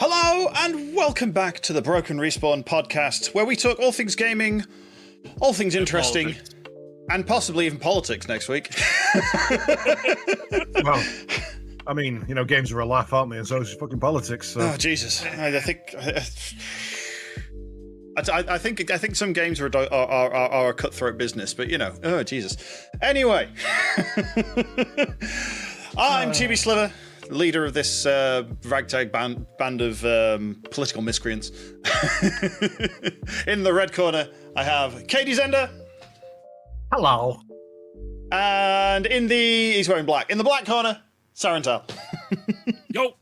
Hello and welcome back to the Broken Respawn podcast, where we talk all things gaming, all things interesting, and possibly even politics next week. Well, I mean, you know, games are a laugh, aren't they? And so is fucking politics. So. Oh Jesus! I think some games are a cutthroat business, but you know, oh Jesus. Anyway, I'm TBSliver, leader of this ragtag band of political miscreants. In the red corner, I have CaedesEnder. Hello. And he's wearing black. In the black corner, SarinTal. Yo.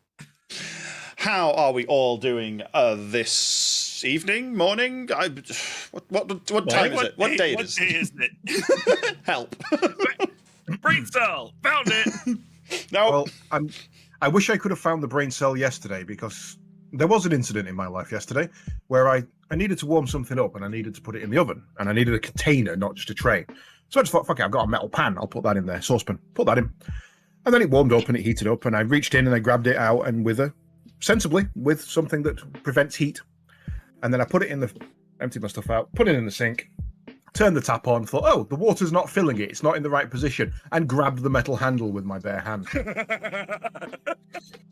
How are we all doing this evening, morning? What time is it? What day is it? Help. Brain cell. Found it. No. Well, I wish I could have found the brain cell yesterday, because there was an incident in my life yesterday where I needed to warm something up and I needed to put it in the oven, and I needed a container, not just a tray. So I just thought, fuck it, I've got a metal pan, I'll put that in there, saucepan, put that in. And then it warmed up and it heated up, and I reached in and I grabbed it out, and sensibly, with something that prevents heat. And then I put it in emptied my stuff out, put it in the sink, turned the tap on, thought, oh, the water's not filling it, it's not in the right position, and grabbed the metal handle with my bare hand.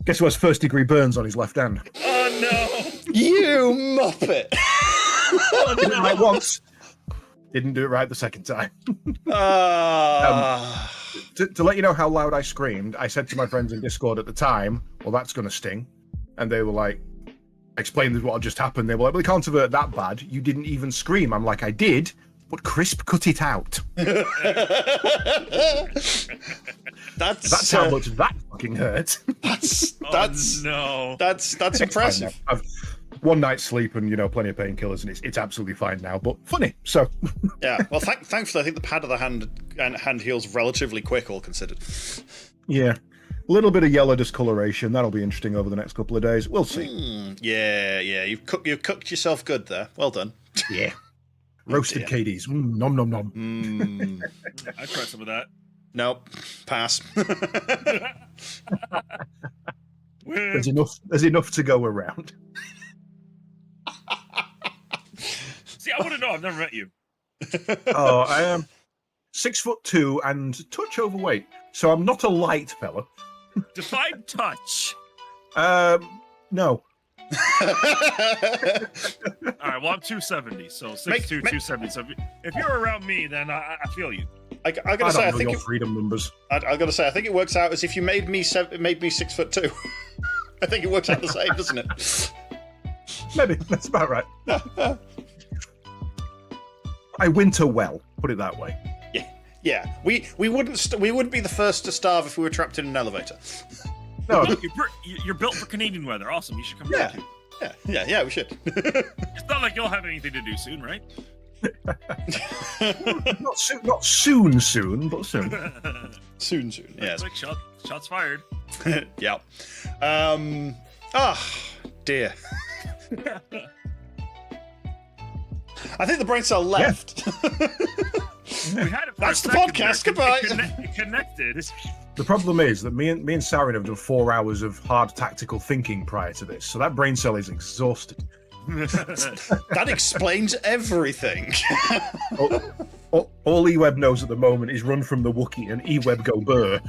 Guess who has first-degree burns on his left hand? Oh, no. You muppet. Oh, Did it no. right once. Didn't do it right the second time. To let you know how loud I screamed, I said to my friends in Discord at the time, well, that's going to sting. And they were like, I explained what had just happened. They were like, well, it can't have hurt that bad. You didn't even scream. I'm like, I did, but Crisp cut it out. That's how much that fucking hurt. That's no. That's impressive. I've one night's sleep and, you know, plenty of painkillers, and it's absolutely fine now, but funny. So Yeah. Well, thankfully, I think the pad of the hand heals relatively quick, all considered. yeah, a little bit of yellow discoloration. That'll be interesting over the next couple of days. We'll see. Yeah. You've cooked yourself good there. Well done. Yeah. Roasted Caedes. Nom nom nom. I tried some of that. Nope. Pass. There's enough to go around. See, I want to know. I've never met you. Oh, I am 6'2" and touch overweight, so I'm not a light fella. Define touch. No. All right. Well, I'm 270, so 6'2", 270. So if you're around me, then I feel you. I gotta say, I think your freedom numbers. I gotta say, I think it works out as if you made me 6'2". I think it works out the same, doesn't it? Maybe that's about right. I winter well, put it that way. Yeah. We wouldn't be the first to starve if we were trapped in an elevator. No, You're built for Canadian weather. Awesome. You should come back. Yeah, we should. It's not like you'll have anything to do soon, right? not soon, but soon. Soon. Yes. Quick shots fired. Yeah. Dear. I think the brain cell left. We had it for That's a the second podcast. there. Goodbye. It connected. The problem is that me and Sarin have done 4 hours of hard tactical thinking prior to this, so that brain cell is exhausted. That explains everything. All eWeb knows at the moment is run from the Wookiee and eWeb go burr.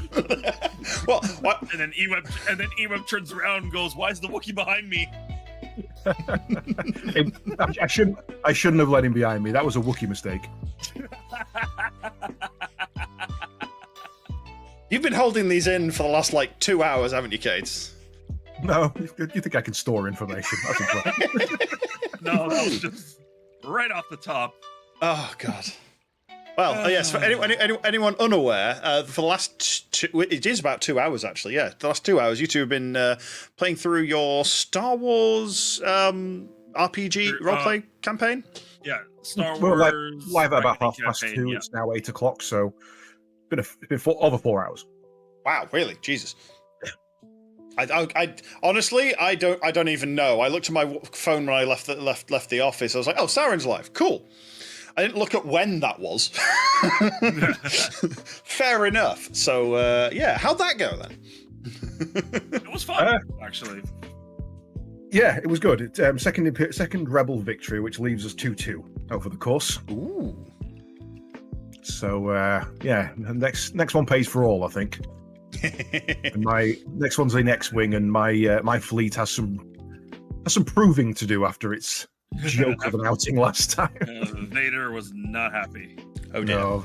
Well, what? And then eWeb turns around and goes, "Why is the Wookiee behind me?" I shouldn't have let him behind me. That was a Wookiee mistake. You've been holding these in for the last 2 hours, haven't you, Caedes? No, you think I can store information? That's incredible. No, that was just right off the top. Oh God. Well, yes. For anyone unaware, for the last it is about 2 hours actually. Yeah, the last 2 hours, you two have been playing through your Star Wars RPG roleplay campaign. Yeah, Star Well, Wars. live at about RPG 2:30. campaign, yeah. It's now 8 o'clock, so it's been over 4 hours. Wow, really? Jesus. I honestly, I don't even know. I looked at my phone when I left the office. I was like, oh, Sarin's live. Cool. I didn't look at when that was. Fair enough. So, yeah, how'd that go then? It was fun, actually. Yeah, it was good. It, second Rebel victory, which leaves us 2-2 over the course. Ooh. So yeah, next one pays for all, I think. And my next one's the next wing, and my fleet has some proving to do after its joke of an outing last time. Vader was not happy. Oh dear. No,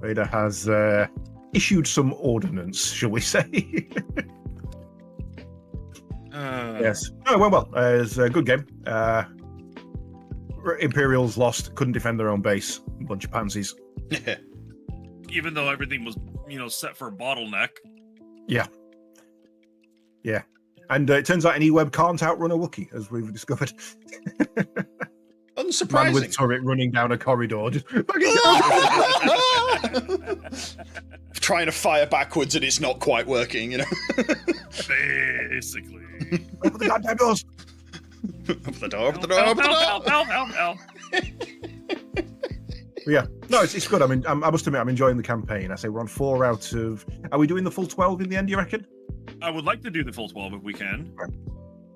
Vader has issued some ordnance, shall we say? Yes. Oh, well. It's a good game. Imperials lost, couldn't defend their own base. Bunch of pansies. Even though everything was, set for a bottleneck. Yeah. And it turns out an E-Web can't outrun a Wookiee, as we've discovered. Unsurprising. Man with turret running down a corridor. Just trying to fire backwards and it's not quite working, Basically. Open the goddamn doors. Open the door, open the door, open the door. Help. Yeah. No, it's good. I mean, I must admit, I'm enjoying the campaign. I say we're on 4 out of... Are we doing the full 12 in the end, do you reckon? I would like to do the full 12 if we can.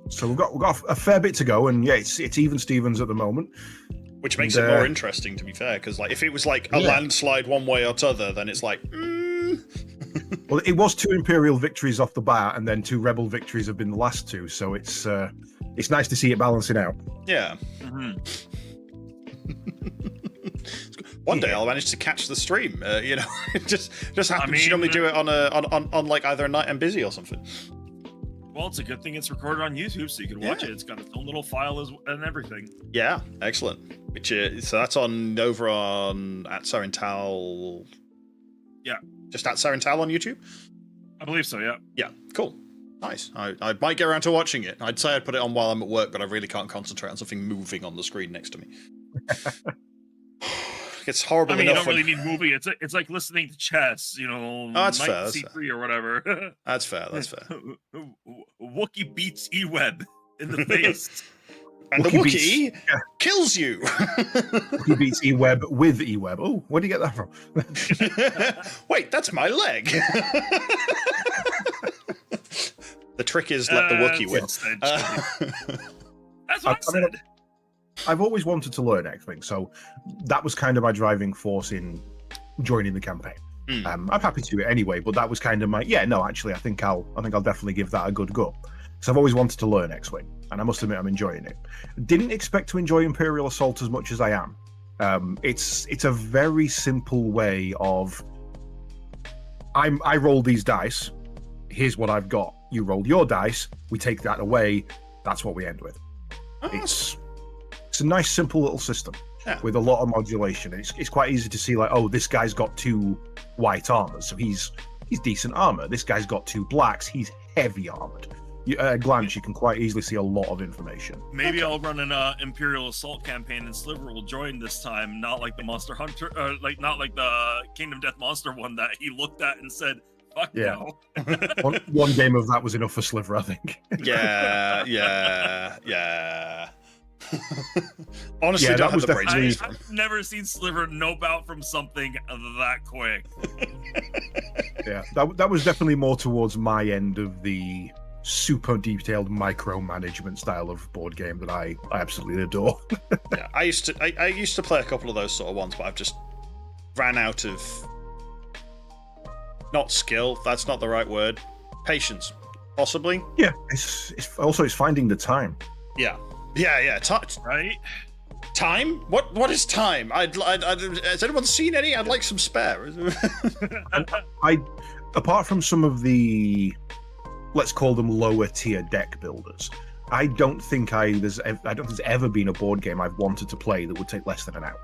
So we've got a fair bit to go, and yeah, it's even Stevens at the moment. Which makes it more interesting, to be fair, because if it was a landslide one way or t'other, then it's like, Well, it was 2 Imperial victories off the bat, and then 2 Rebel victories have been the last 2, so it's nice to see it balancing out. Yeah. Mm-hmm. One day I'll manage to catch the stream. It just happens. You normally do it on either a night I'm busy or something. Well, it's a good thing it's recorded on YouTube, so you can watch it. It's got its own little file and everything. Yeah, excellent. So that's over on at SarinTal. Yeah, just at SarinTal on YouTube. I believe so. Yeah. Yeah. Cool. Nice. I might get around to watching it. I'd say I'd put it on while I'm at work, but I really can't concentrate on something moving on the screen next to me. It's horrible. I mean, you don't really need movie. It's like listening to chess, that's fair. C3 or whatever. That's fair. Wookiee beats E-Web in the face. And Wookiee the Wookiee kills you. Wookiee beats E-Web with E-Web. Oh, where do you get that from? Wait, that's my leg. The trick is let the Wookiee win. That's what I said. I've always wanted to learn X-Wing, so that was kind of my driving force in joining the campaign. I'm happy to do it anyway, but that was kind of my I think I'll definitely give that a good go. Because I've always wanted to learn X-Wing, and I must admit I'm enjoying it. Didn't expect to enjoy Imperial Assault as much as I am. It's a very simple way of I roll these dice. Here's what I've got. You roll your dice. We take that away. That's what we end with. It's a nice, simple little system with a lot of modulation. It's quite easy to see, this guy's got 2 white armors, so he's decent armor. This guy's got 2 blacks, he's heavy armored. At a glance, you can quite easily see a lot of information. Maybe I'll run an Imperial Assault campaign, and Sliver will join this time, not like the Monster Hunter, not like the Kingdom Death Monster one that he looked at and said, "Fuck no." one game of that was enough for Sliver, I think. Yeah. Honestly, don't have the brains. I've never seen Sliver nope out from something that quick. Yeah, that was definitely more towards my end of the super detailed micromanagement style of board game that I absolutely adore. Yeah, I used to play a couple of those sort of ones, but I've just ran out of not skill. That's not the right word. Patience, possibly. Yeah, it's finding the time. Yeah. Right? Time? What is time? Has anyone seen any? I'd like some spare. Apart from some of the, let's call them lower tier deck builders, I don't think there's ever been a board game I've wanted to play that would take less than an hour.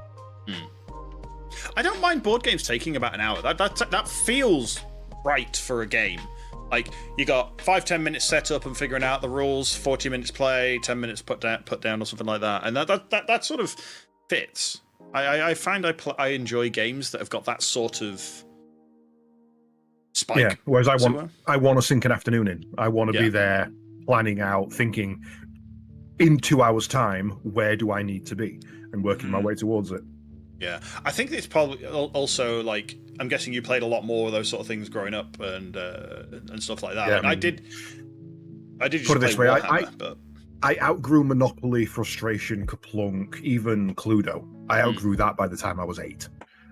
I don't mind board games taking about an hour. That feels right for a game. Like, you got 5-10 minutes set up and figuring out the rules, 40 minutes play, 10 minutes put down or something like that, and that sort of fits. I find I enjoy games that have got that sort of spike. Yeah. Whereas I want to sink an afternoon in. I want to be there, planning out, thinking in 2 hours' time, where do I need to be, and working my way towards it. Yeah, I think it's probably also I'm guessing you played a lot more of those sort of things growing up and stuff like that. Yeah, I did. I did. Put it this way, Warhammer, but I outgrew Monopoly, Frustration, Kaplunk, even Cluedo. I outgrew that by the time I was 8.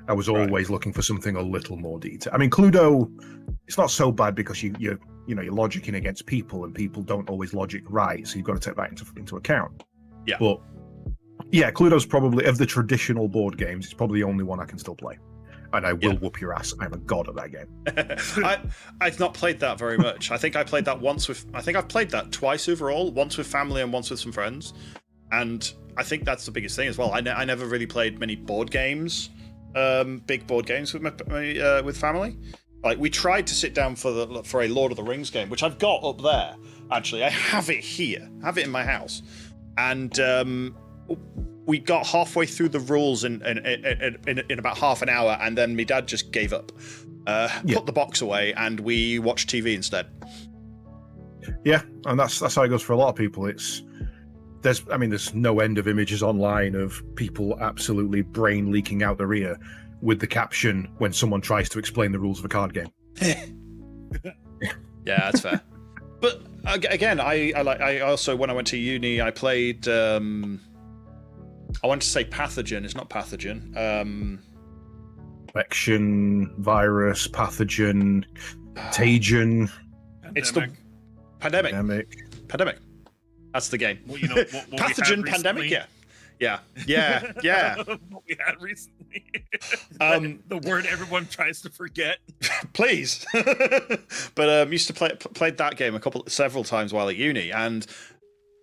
I was always looking for something a little more detailed. I mean, Cluedo, it's not so bad because you're logicking against people, and people don't always logic right, so you've got to take that into account. Yeah. But yeah, Cluedo's probably, of the traditional board games, it's probably the only one I can still play. And I will whoop your ass. I'm a god at that game. I've not played that very much. I think I played that once with. I think I've played that twice overall. Once with family and once with some friends. And I think that's the biggest thing as well. I never really played many board games, big board games with with family. Like we tried to sit down for a Lord of the Rings game, which I've got up there. Actually, I have it here. I have it in my house, and we got halfway through the rules in about half an hour, and then my dad just gave up, put the box away, and we watched TV instead. Yeah, and that's how it goes for a lot of people. There's no end of images online of people absolutely brain leaking out their ear with the caption when someone tries to explain the rules of a card game. Yeah, that's fair. But again, I also, when I went to uni, I played. I want to say Pathogen. It's not Pathogen. Infection, virus, pathogen, contagion. It's the Pandemic. That's the game. Well, what Pathogen, Pandemic. Yeah. What we had recently. The word everyone tries to forget. Please. But used to played that game several times while at uni, and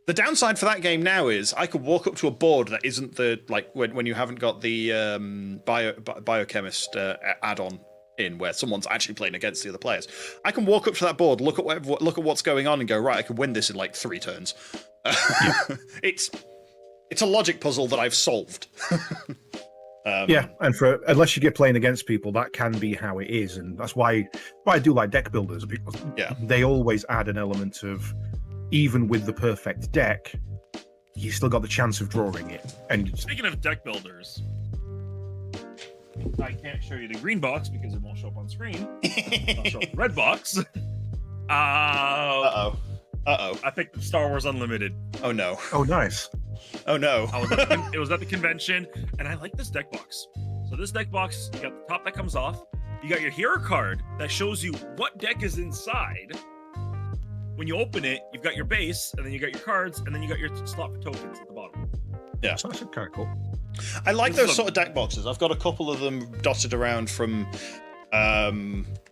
the downside for that game now is I could walk up to a board that isn't when you haven't got the biochemist add-on in, where someone's actually playing against the other players. I can walk up to that board, look at what's going on, and go, right, I could win this in like 3 turns. It's a logic puzzle that I've solved. Yeah, and unless you get playing against people, that can be how it is, and that's why I do like deck builders, because they always add an element of, even with the perfect deck, you still got the chance of drawing it. And speaking of deck builders, I can't show you the green box because it won't show up on screen. I'll show the red box. Uh-oh. I picked up Star Wars Unlimited. Oh no. Oh, nice. Oh no. It was at the convention, and I like this deck box. So this deck box, you got the top that comes off. You got your hero card that shows you what deck is inside. When you open it, you've got your base, and then you got your cards, and then you got your slot for tokens at the bottom. Yeah. So that's kind of cool. I like those sort of deck boxes. I've got a couple of them dotted around from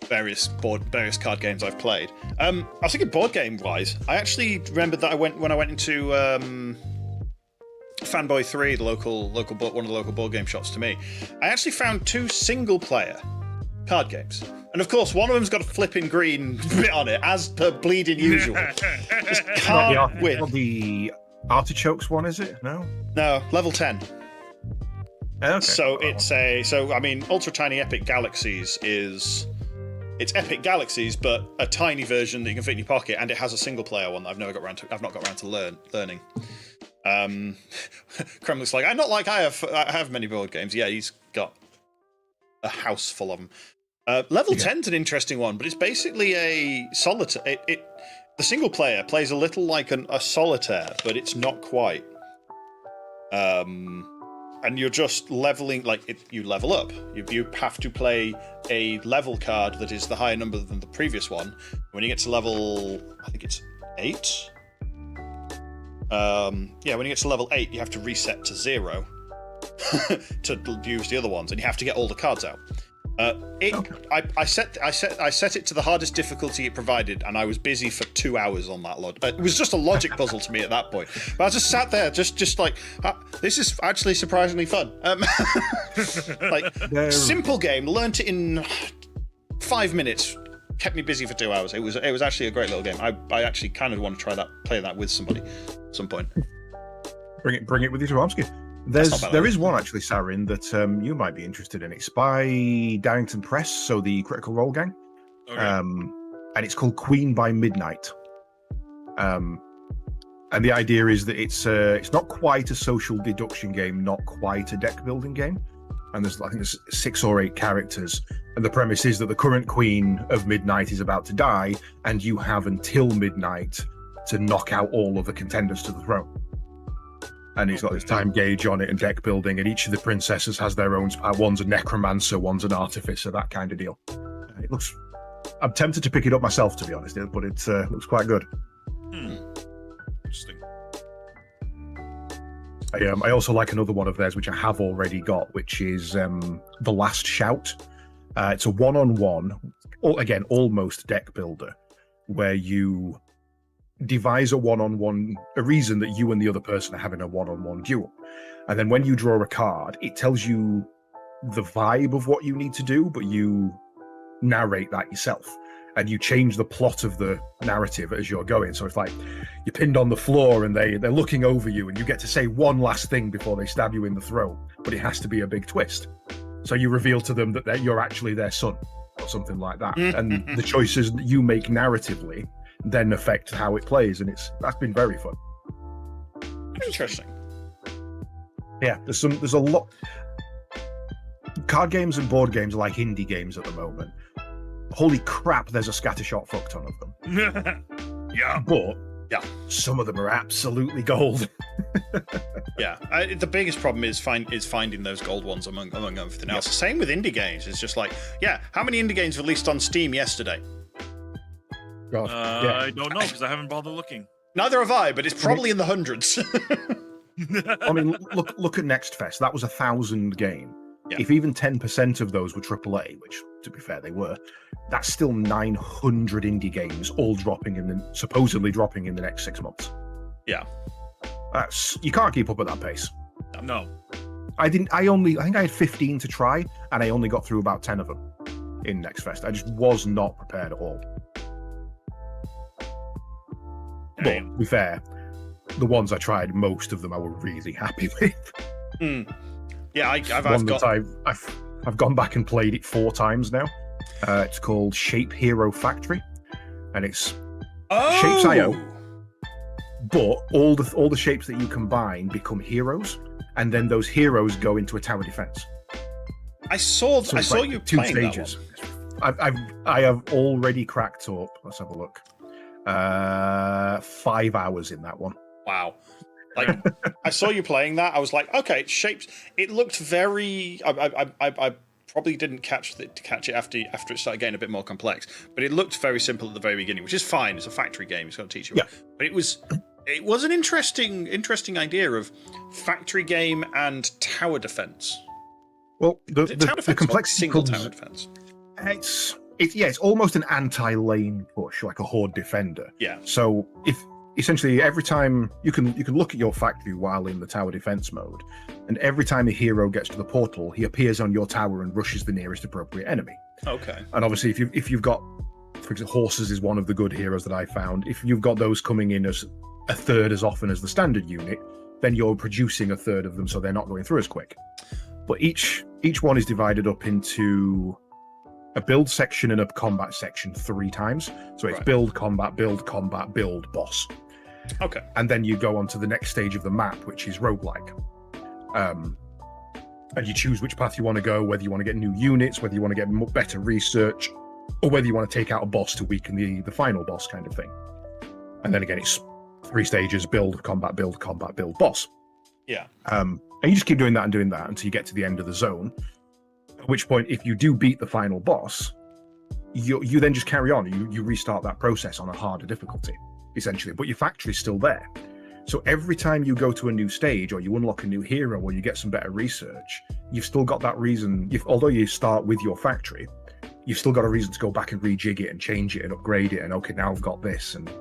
various card games I've played. I was thinking board game wise, I actually remembered that when I went into Fanboy 3, the one of the local board game shops to me, I actually found 2 single player card games. And of course, one of them's got a flipping green bit on it, as per bleeding usual. Just can't win. The artichokes one, is it? No, level 10. Okay. So Ultra Tiny Epic Galaxies it's Epic Galaxies, but a tiny version that you can fit in your pocket, and it has a single player one that I've not got around to learning. Krem looks like I have many board games. Yeah, he's got a house full of them. Level 10's an interesting one, but it's basically a solitaire. The single player plays a little like a solitaire, but it's not quite. And you're just leveling, you level up. You have to play a level card that is the higher number than the previous one. When you get to level, I think it's 8. When you get to level 8, you have to reset to 0 to use the other ones, and you have to get all the cards out. I set it to the hardest difficulty it provided, and I was busy for 2 hours on that lot. It was just a logic puzzle to me at that point. But I just sat there, just like, this is actually surprisingly fun. Simple game, learnt it in 5 minutes, kept me busy for 2 hours. It was actually a great little game. I actually kind of want to play that with somebody at some point. Bring it with you to Omsky. There is one actually, Sarin, that you might be interested in. It's by Darrington Press, so the Critical Role gang, okay. And it's called Queen by Midnight. And the idea is that it's not quite a social deduction game, not quite a deck building game. And I think there's 6 or 8 characters, and the premise is that the current Queen of Midnight is about to die, and you have until midnight to knock out all of the contenders to the throne. And he's got his time gauge on it and deck building, and each of the princesses has their own. One's a necromancer, one's an artificer, that kind of deal. It looks. I'm tempted to pick it up myself, to be honest, but it looks quite good. Interesting. I also like another one of theirs, which I have already got, which is The Last Shout. It's a one-on-one, again, almost deck builder, where you devise a one-on-one, a reason that you and the other person are having a one-on-one duel. And then when you draw a card, it tells you the vibe of what you need to do, but you narrate that yourself. And you change the plot of the narrative as you're going. So it's like you're pinned on the floor and they're looking over you, and you get to say one last thing before they stab you in the throat, but it has to be a big twist. So you reveal to them that you're actually their son or something like that. And the choices that you make narratively then affect how it plays, and that's been very fun. Interesting. Yeah, there's a lot. Card games and board games are like indie games at the moment. Holy crap, there's a scattershot fuck ton of them. But some of them are absolutely gold. The biggest problem is finding those gold ones among everything else. Same with indie games. It's just like, how many indie games released on Steam yesterday? God, I don't know because I haven't bothered looking. Neither have I, but it's probably in the hundreds. I mean, look at Next Fest. That was 1,000 game. Yeah. If even 10% of those were AAA, which, to be fair, they were, that's still 900 indie games, all supposedly dropping in the next 6 months. Yeah, you can't keep up at that pace. No. I think I had 15 to try, and I only got through about 10 of them in Next Fest. I just was not prepared at all. But to be fair, the ones I tried, most of them I were really happy with. Yeah, I've gone back and played it 4 times now. It's called Shape Hero Factory, and it's Shapes.io. But all the shapes that you combine become heroes, and then those heroes go into a tower defense. I saw you 2 playing stages. That one. I have already cracked up. Let's have a look. 5 hours in that one. Wow. Like, I saw you playing that. I was like, okay, shapes. It looked very. I probably didn't catch it after it started getting a bit more complex. But it looked very simple at the very beginning, which is fine. It's a factory game. It's going to teach you. Yeah. But it was an interesting idea of factory game and tower defense. Well, the complexity single tower defense. It's almost an anti-lane push, like a horde defender. Yeah. So if essentially every time you can look at your factory while in the tower defense mode, and every time a hero gets to the portal, he appears on your tower and rushes the nearest appropriate enemy. Okay. And obviously, if you've got, for example, horses is one of the good heroes that I found. If you've got those coming in as a third as often as the standard unit, then you're producing a third of them, so they're not going through as quick. But each one is divided up into a build section and a combat section 3 times. So it's build, combat, build, boss. Okay. And then you go on to the next stage of the map, which is roguelike. And you choose which path you want to go, whether you want to get new units, whether you want to get better research, or whether you want to take out a boss to weaken the final boss kind of thing. And then again, it's 3 stages: build, combat, build, boss. Yeah. And you just keep doing that until you get to the end of the zone. At which point, if you do beat the final boss, you then just carry on. You restart that process on a harder difficulty, essentially. But your factory's still there. So every time you go to a new stage, or you unlock a new hero, or you get some better research, you've still got that reason. Although you start with your factory, you've still got a reason to go back and rejig it and change it and upgrade it. And okay, now I've got this. And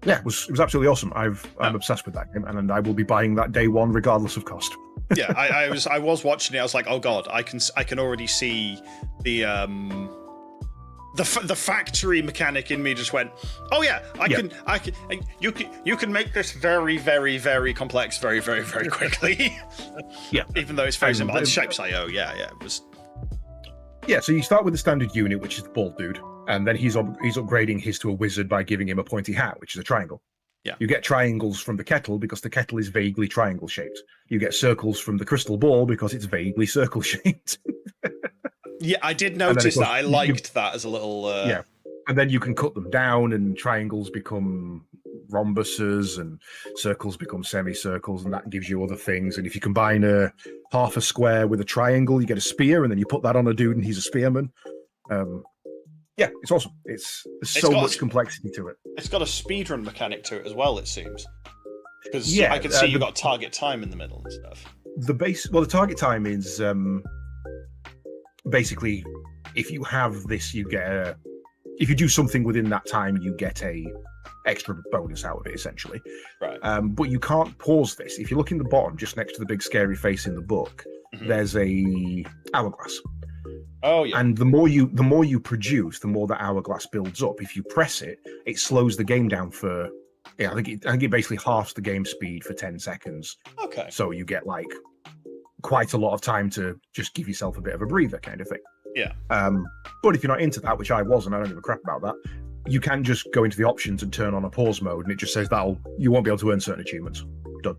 yeah, it was absolutely awesome. I'm obsessed with that game, and I will be buying that day one regardless of cost. Yeah, I was watching it. I was like, oh god, I can already see the factory mechanic in me just went, oh yeah, I can you can make this very, very, very complex very, very, very quickly. Yeah, even though it's very simple. It's Shapes.io. Yeah, it was. Yeah, so you start with the standard unit, which is the bald dude, and then he's upgrading his to a wizard by giving him a pointy hat, which is a triangle. Yeah. You get triangles from the kettle because the kettle is vaguely triangle shaped. You get circles from the crystal ball because it's vaguely circle shaped. Yeah, I did notice that. I liked that as a little. Yeah. And then you can cut them down, and triangles become rhombuses, and circles become semicircles, and that gives you other things. And if you combine half a square with a triangle, you get a spear, and then you put that on a dude, and he's a spearman. Yeah, it's awesome. There's so much complexity to it. It's got a speedrun mechanic to it as well, it seems. Because Yeah, I can see you've got target time in the middle and stuff. The target time is basically, if you have this, you get if you do something within that time, you get a extra bonus out of it, essentially. Right. But you can't pause this. If you look in the bottom, just next to the big scary face in the book, there's a hourglass. Oh yeah. And the more you produce, the more the hourglass builds up. If you press it, it slows the game down for I think it basically halves the game speed for 10 seconds. Okay. So you get like quite a lot of time to just give yourself a bit of a breather, kind of thing. Yeah. But if you're not into that, which I wasn't, I don't give a crap about that. You can just go into the options and turn on a pause mode, and it just says you won't be able to earn certain achievements. Done.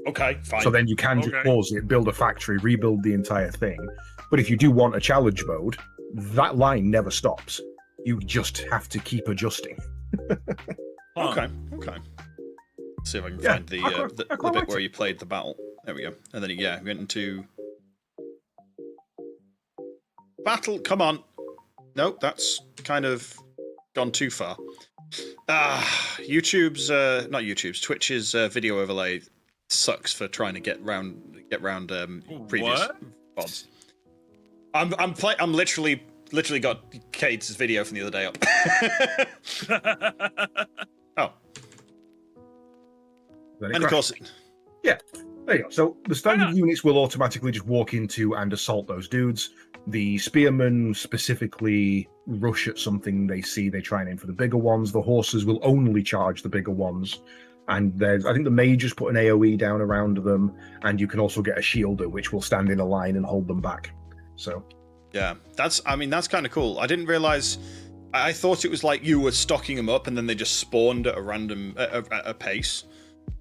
Okay, fine. So then you can just pause it, build a factory, rebuild the entire thing. But if you do want a challenge mode, that line never stops. You just have to keep adjusting. Okay. Let's see if I can find the bit where you played the battle. There we go. And then we went into battle. Come on. No, that's kind of gone too far. Twitch's video overlay sucks for trying to get round previous VODs. I'm literally got Caedes' video from the other day up. Oh. And of course, yeah, there you go. So the standard units will automatically just walk into and assault those dudes. The spearmen specifically rush at something they see. They try and aim for the bigger ones. The horses will only charge the bigger ones. And I think the mages put an AoE down around them, and you can also get a shielder, which will stand in a line and hold them back. So, yeah, that's kind of cool. I didn't realize. I thought it was like you were stocking them up, and then they just spawned at a random a pace.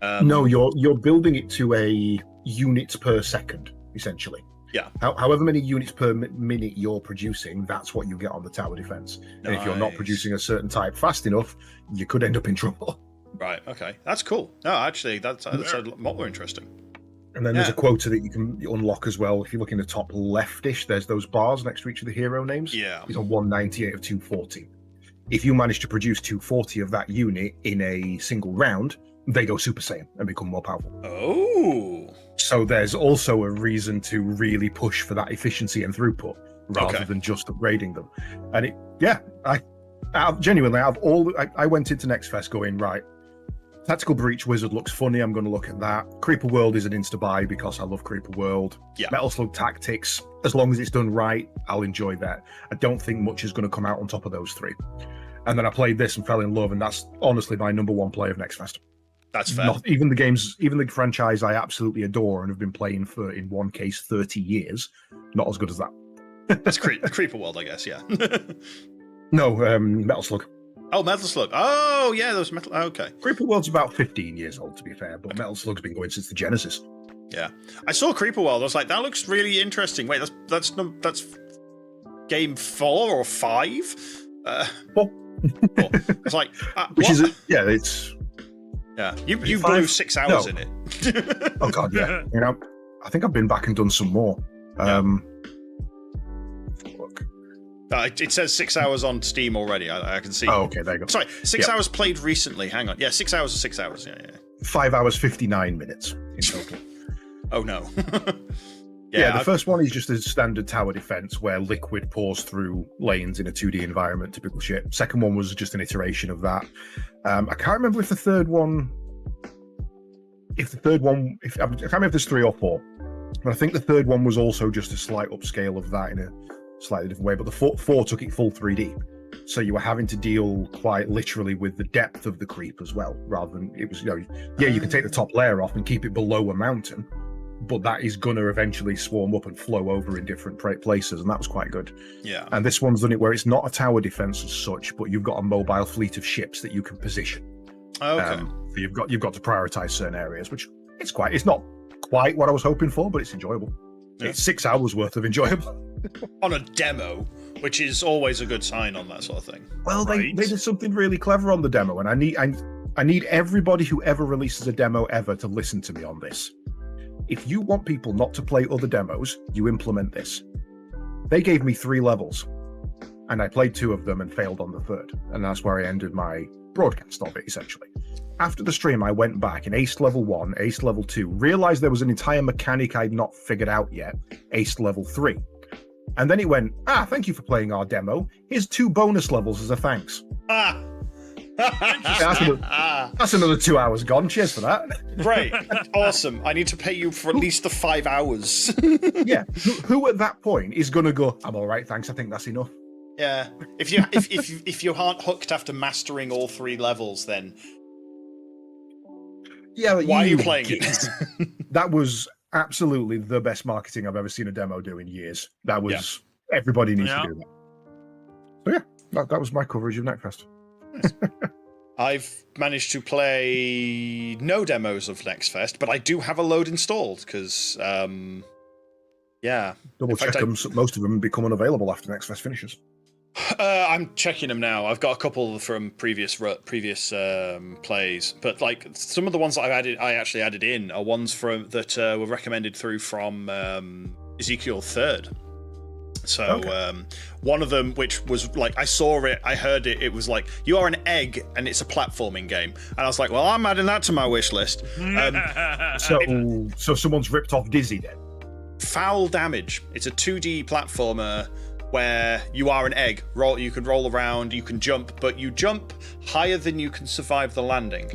No, you're building it to a units per second, essentially. Yeah. However many units per minute you're producing, that's what you get on the tower defense. And if you're not producing a certain type fast enough, you could end up in trouble. Right. Okay. That's cool. No, actually, that's a lot more interesting. And then there's a quota that you can unlock as well. If you look in the top leftish, there's those bars next to each of the hero names. Yeah. It's on 198 of 240. If you manage to produce 240 of that unit in a single round, they go Super Saiyan and become more powerful. Oh. So there's also a reason to really push for that efficiency and throughput rather than just upgrading them. And I went into Next Fest going, right, Tactical Breach Wizard looks funny. I'm going to look at that. Creeper World is an insta-buy because I love Creeper World. Yeah. Metal Slug Tactics, as long as it's done right, I'll enjoy that. I don't think much is going to come out on top of those three. And then I played this and fell in love, and that's honestly my number one play of Next Fest. That's fair. Even the franchise I absolutely adore and have been playing for, in one case, 30 years, not as good as that. That's Creeper World, I guess, yeah. No, Metal Slug. Oh, Metal Slug. Oh, yeah, those Metal... Okay. Creeper World's about 15 years old, to be fair, but Metal Slug's been going since the Genesis. Yeah. I saw Creeper World. I was like, that looks really interesting. Wait, that's game 4 or 5? 4. It's like... Which is... it's... Yeah, you blew 6 hours in it. Oh, God, yeah. I think I've been back and done some more. Look. It says 6 hours on Steam already. I can see. Oh, okay, there you go. Sorry, 6 hours played recently. Hang on. Yeah, 6 hours is 6 hours. Yeah. 5 hours, 59 minutes in total. Oh, no. The first one is just a standard tower defense where liquid pours through lanes in a 2D environment, typical shit. Second one was just an iteration of that. I can't remember if the third one... I can't remember if there's 3 or 4. But I think the third one was also just a slight upscale of that in a slightly different way. But the 4 took it full 3D. So you were having to deal quite literally with the depth of the creep as well, rather than it was, you can take the top layer off and keep it below a mountain, but that is going to eventually swarm up and flow over in different places, and that was quite good. Yeah. And this one's done it where it's not a tower defense as such, but you've got a mobile fleet of ships that you can position. Okay. So you've got to prioritize certain areas, which it's not quite what I was hoping for, but it's enjoyable. Yeah. It's 6 hours worth of enjoyable. On a demo. which is always a good sign on that sort of thing. Well, Right. they did something really clever on the demo, and I need everybody who ever releases a demo ever to listen to me on this. If you want people not to play other demos, you implement this. They gave me 3 levels, and I played 2 of them and failed on the 3rd, and that's where I ended my broadcast of it, essentially. After the stream, I went back and aced level 1, aced level 2, realized there was an entire mechanic I'd not figured out yet, aced level 3. And then it went, thank you for playing our demo. Here's 2 bonus levels as a thanks. Ah! That's another 2 hours gone. Cheers for that. Great. Awesome. I need to pay you for at least the 5 hours. Yeah. Who at that point is going to go, I'm all right, thanks, I think that's enough. Yeah. If you aren't hooked after mastering all 3 levels, then Yeah, but why are you playing it? That was absolutely the best marketing I've ever seen a demo do in years. That was everybody needs to do that. So yeah, that was my coverage of Neckfest. I've managed to play no demos of Nextfest, but I do have a load installed because, yeah. Double check them. Most of them become unavailable after Nextfest finishes. I'm checking them now. I've got a couple from previous plays, but like some of the ones that I actually added in are ones from that were recommended through from Ezekiel 3rd. So one of them, which was like, I saw it, I heard it, it was like, you are an egg and it's a platforming game. And I was like, well, I'm adding that to my wish list. So someone's ripped off Dizzy then? Foul Damage. It's a 2D platformer where you are an egg. You can roll around, you can jump, but you jump higher than you can survive the landing.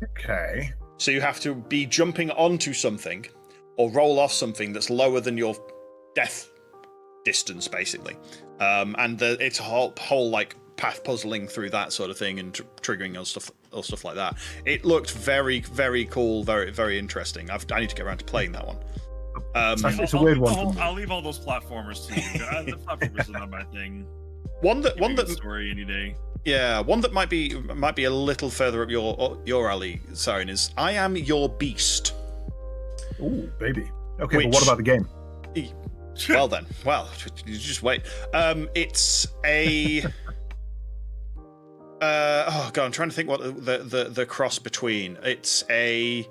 Okay. So you have to be jumping onto something or roll off something that's lower than your death distance, basically. And it's a whole like path puzzling through that sort of thing and triggering all stuff like that. It looked very, very cool, very, very interesting. I need to get around to playing that one. It's a weird one. I'll leave all those platformers to you. The platformers are not my thing. One that story any day. Yeah, one that might be a little further up your alley, Sarin, is I Am Your Beast. Ooh, baby. Okay, but what about the game? Well then, you just wait. It's a oh god, I'm trying to think what the cross between. It's a,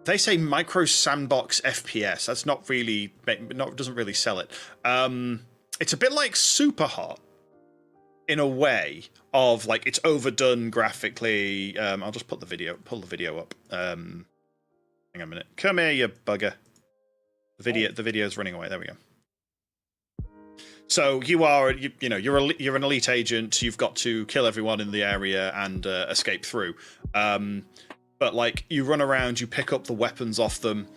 they say micro sandbox FPS. That's not really, doesn't really sell it. It's a bit like Super Hot in a way of like it's overdone graphically. I'll just pull the video up. Hang on a minute. Come here, you bugger. The video's running away. There we go. So you're an elite agent. You've got to kill everyone in the area and escape through. But like you run around, you pick up the weapons off them.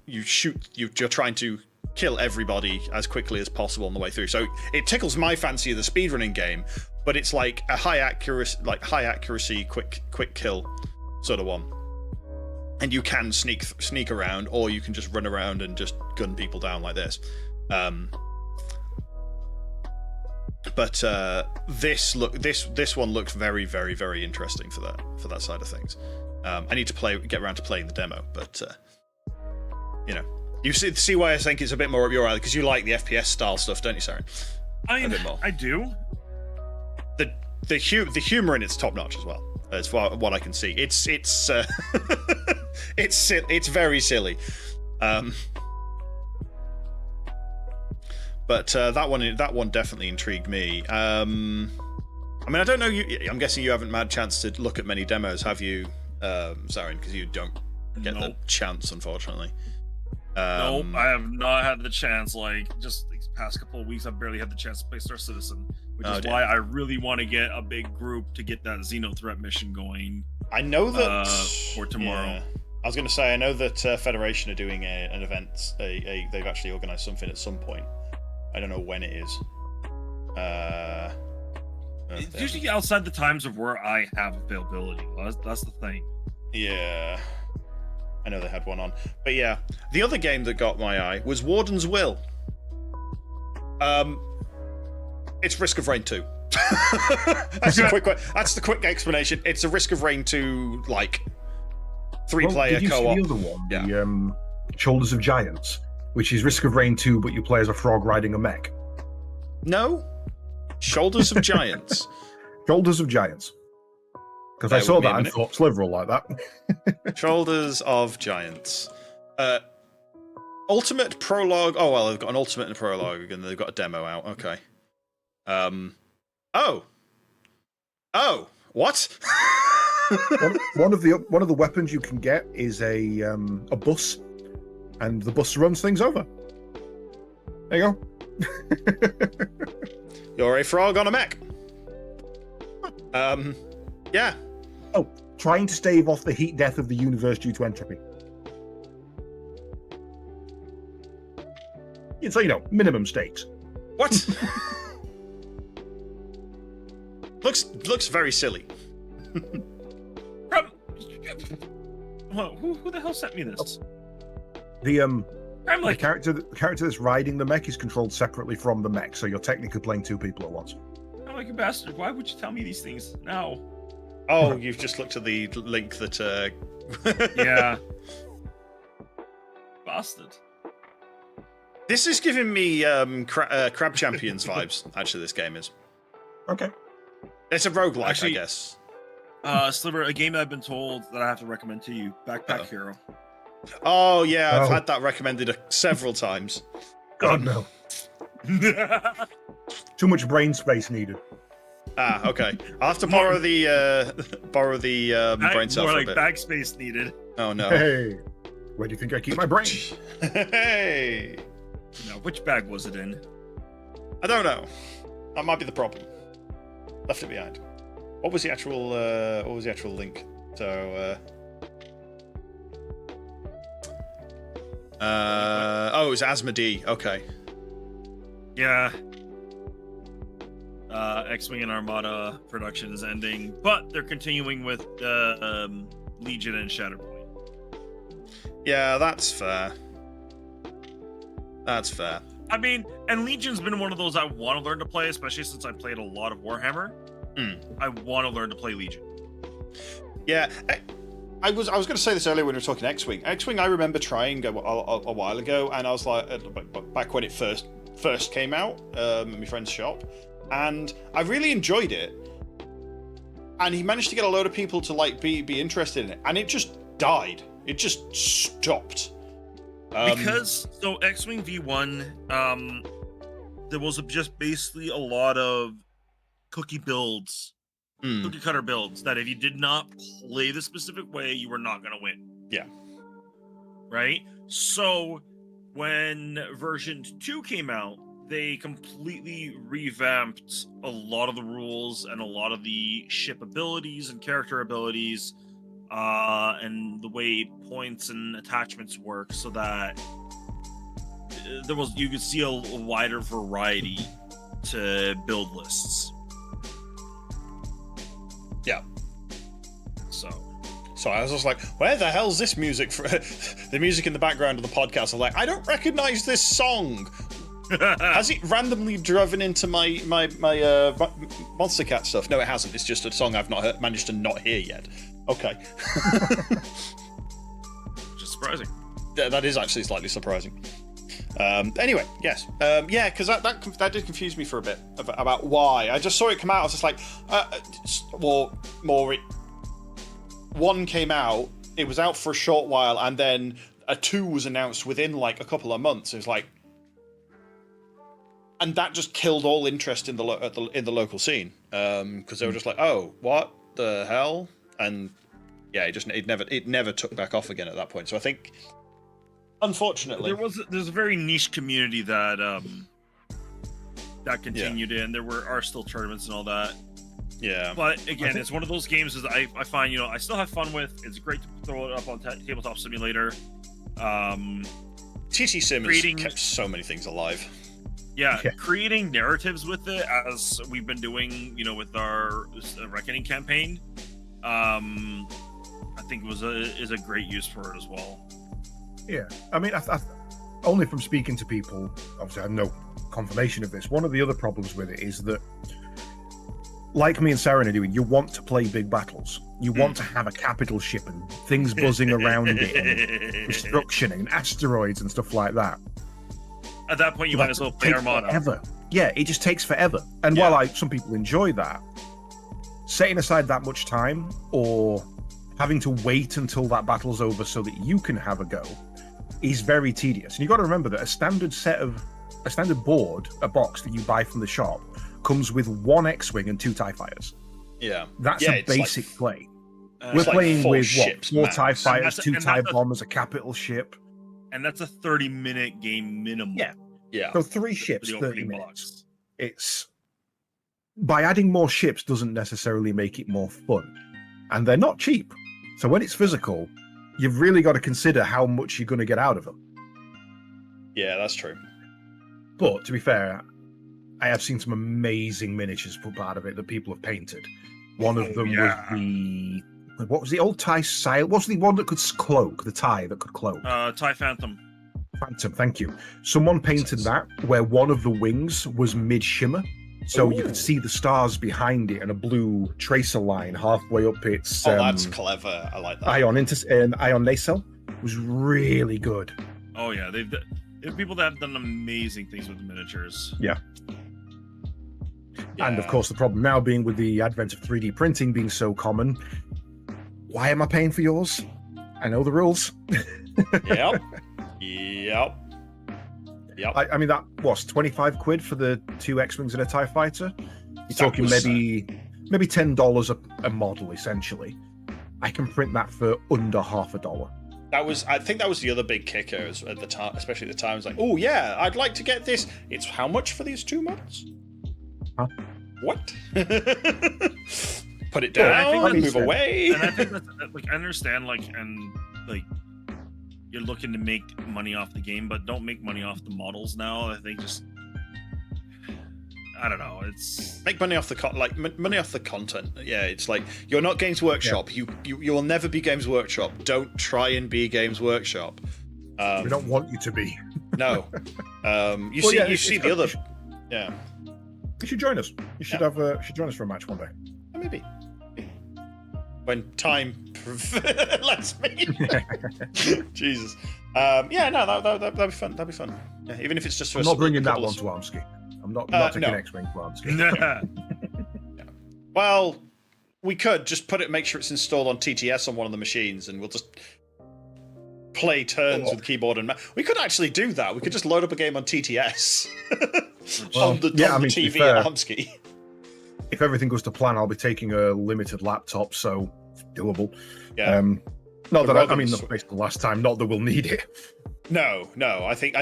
You shoot. You're trying to kill everybody as quickly as possible on the way through. So it tickles my fancy of the speedrunning game, but it's like a high accuracy, quick kill sort of one. And you can sneak around, or you can just run around and just gun people down like this. But this one looked very, very, very interesting for that side of things. I need to get around to playing the demo, but you see why I think it's a bit more up your alley, because you like the FPS style stuff, don't you, Sarin? I mean, a bit more. I do. The humor in it's top notch as well. As far what I can see, it's it's very silly, but that one definitely intrigued me. I mean, I don't know. I'm guessing you haven't had a chance to look at many demos, have you, Sarin? Because you don't get the chance, unfortunately. Nope, I have not had the chance. Like just these past couple of weeks, I've barely had the chance to play Star Citizen, which is why I really want to get a big group to get that Xeno threat mission going. I know that for tomorrow. Yeah. I was going to say, I know that Federation are doing an event. They've actually organised something at some point. I don't know when it is. It's usually outside the times of where I have availability. That's the thing. Yeah. I know they had one on. But yeah, the other game that got my eye was Warden's Will. It's Risk of Rain 2. That's the quick explanation. It's a Risk of Rain 2, like, 3-player co-op. Did you see the other one? Yeah. The Shoulders of Giants. which is Risk of Rain 2, but you play as a frog riding a mech. No. Shoulders of Giants. Shoulders of Giants. Because I Bear saw with me a that and minute. thought Sliver will like that. Shoulders of Giants. Ultimate prologue. Oh well, they've got an ultimate and a prologue, and they've got a demo out. Okay. Oh. What? one of the weapons you can get is a bus, and the bus runs things over. There you go. You're a frog on a mech. Yeah. Oh, trying to stave off the heat death of the universe due to entropy. It's minimum stakes. What? looks very silly. Who the hell sent me this? The character that's riding the mech is controlled separately from the mech, so you're technically playing two people at once. I'm like a bastard. Why would you tell me these things now? Oh, you've just looked at the link that. Yeah. Bastard. This is giving me Crab Champions vibes. Actually, this game is. Okay. It's a roguelike, Actually, I guess. Sliver, a game I've been told that I have to recommend to you, Backpack Hero. Oh yeah, I've Oh. had that recommended several times. God no. Too much brain space needed. Ah, okay. I'll have to borrow the brain cell More for like a bit. backspace needed. Oh no. Hey, where do you think I keep my brain? Hey. No, which bag was it in? I don't know. That might be the problem. Left it behind. What was the actual link? So oh, it was Asmodee. Okay. Yeah. X-Wing and Armada production is ending, but they're continuing with Legion and Shatterpoint. Yeah, that's fair. That's fair. I mean, and Legion's been one of those I want to learn to play, especially since I played a lot of Warhammer. I want to learn to play Legion. Yeah, I was going to say this earlier when we were talking X-Wing. X-Wing, I remember trying a while ago, and I was like, back when it first came out, in my friend's shop, and I really enjoyed it. And he managed to get a load of people to be interested in it, and it just died. It just stopped. Because so X-Wing V1, there was just basically a lot of cookie builds, cookie cutter builds that if you did not play the specific way, you were not going to win. Yeah. Right? So when version 2 came out, they completely revamped a lot of the rules and a lot of the ship abilities and character abilities, and the way points and attachments work, so that you could see a wider variety to build lists. Yeah. So I was just like, where the hell's this music for? The music in the background of the podcast. I'm like, I don't recognize this song. Has it randomly driven into my Monster Cat stuff? No, it hasn't. It's just a song I've not managed to not hear yet. Okay. which is surprising. That is actually slightly surprising. Anyway, yes. Yeah, because that did confuse me for a bit about why. I just saw it come out. I was just like, one came out, it was out for a short while, and then a 2 was announced within like a couple of months. It was like, and that just killed all interest in the local scene, because they were just like, oh, what the hell? And yeah, it never took back off again at that point. So I think, unfortunately, there's a very niche community that continued in. There are still tournaments and all that. Yeah. But again, it's one of those games that I find, I still have fun with. It's great to throw it up on Tabletop Simulator. TT Sim has kept so many things alive. Yeah, creating narratives with it, as we've been doing, with our Reckoning campaign, I think is a great use for it as well. Yeah, I mean, I only from speaking to people, obviously I have no confirmation of this. One of the other problems with it is that, like me and Sarin are doing, you want to play big battles. You want to have a capital ship and things buzzing around it, and destruction and asteroids and stuff like that. At that point, you might as well play Armada. Forever. Yeah, it just takes forever. And Yeah. while some people enjoy that, setting aside that much time or having to wait until that battle's over so that you can have a go is very tedious. And you've got to remember that a standard board, a box that you buy from the shop, comes with 1 X-Wing and 2 TIE fighters. Yeah. That's Yeah, a it's like- basic play. it's We're like playing 4 with ships 4 max. TIE fighters, And 2 that's TIE a- bombers, a capital ship. And that's a 30-minute game minimum. Yeah. Yeah. So 3 for ships, the 30 opening minutes. box. It's by adding more ships doesn't necessarily make it more fun, and they're not cheap. So when it's physical, you've really got to consider how much you're going to get out of them. Yeah, that's true. But to be fair, I have seen some amazing miniatures put out of it that people have painted. One of them was what was the old TIE sail? What's the one that could cloak? The TIE that could cloak? TIE Phantom. Phantom, thank you. Someone painted that where one of the wings was mid shimmer, so you Ooh. could see the stars behind it and a blue tracer line halfway up its That's clever. I like that. ion nacelle. Was really good. Oh yeah, there are people that have done amazing things with the miniatures. And of Yeah. course, the problem now being with the advent of 3D printing being so common, why am I paying for yours? I know the rules. Yep. Yep. Yep. I mean, that was 25 quid for the 2 X-Wings and a TIE fighter. You're That talking was, maybe $10 a model, essentially. I can print that for under $50. I think that was the other big kicker at the time, especially at the time. It was like, oh yeah, I'd like to get this. It's how much for these 2 months? Huh? What? Put it Yeah, I down, think move that's- away. And I think that's like I understand you're looking to make money off the game, but don't make money off the models now. I think just I don't know. It's Make money off the money off the content. Yeah, it's like you're not Games Workshop. You will never be Games Workshop. Don't try and be Games Workshop. We don't want you to be. No. You Well, see, yeah, you it's see got- the other. Yeah, You should join us. You should should join us for a match one day. maybe. When time lets me. Jesus. Yeah, no, that'd be fun. That'd be fun. Yeah, even if it's just for I'm a not bringing that couple one of- to Armsky. I'm not taking no. X-Wing to Armsky. Well, we could just make sure it's installed on TTS on one of the machines, and we'll just play turns with keyboard and mouse. We could actually do that. We could just load up a game on TTS on the to be TV fair, at Humsky. If everything goes to plan, I'll be taking a limited laptop, so it's doable. Yeah. Not that rather I mean, than that's based on the last time. Not that we'll need it. No. I think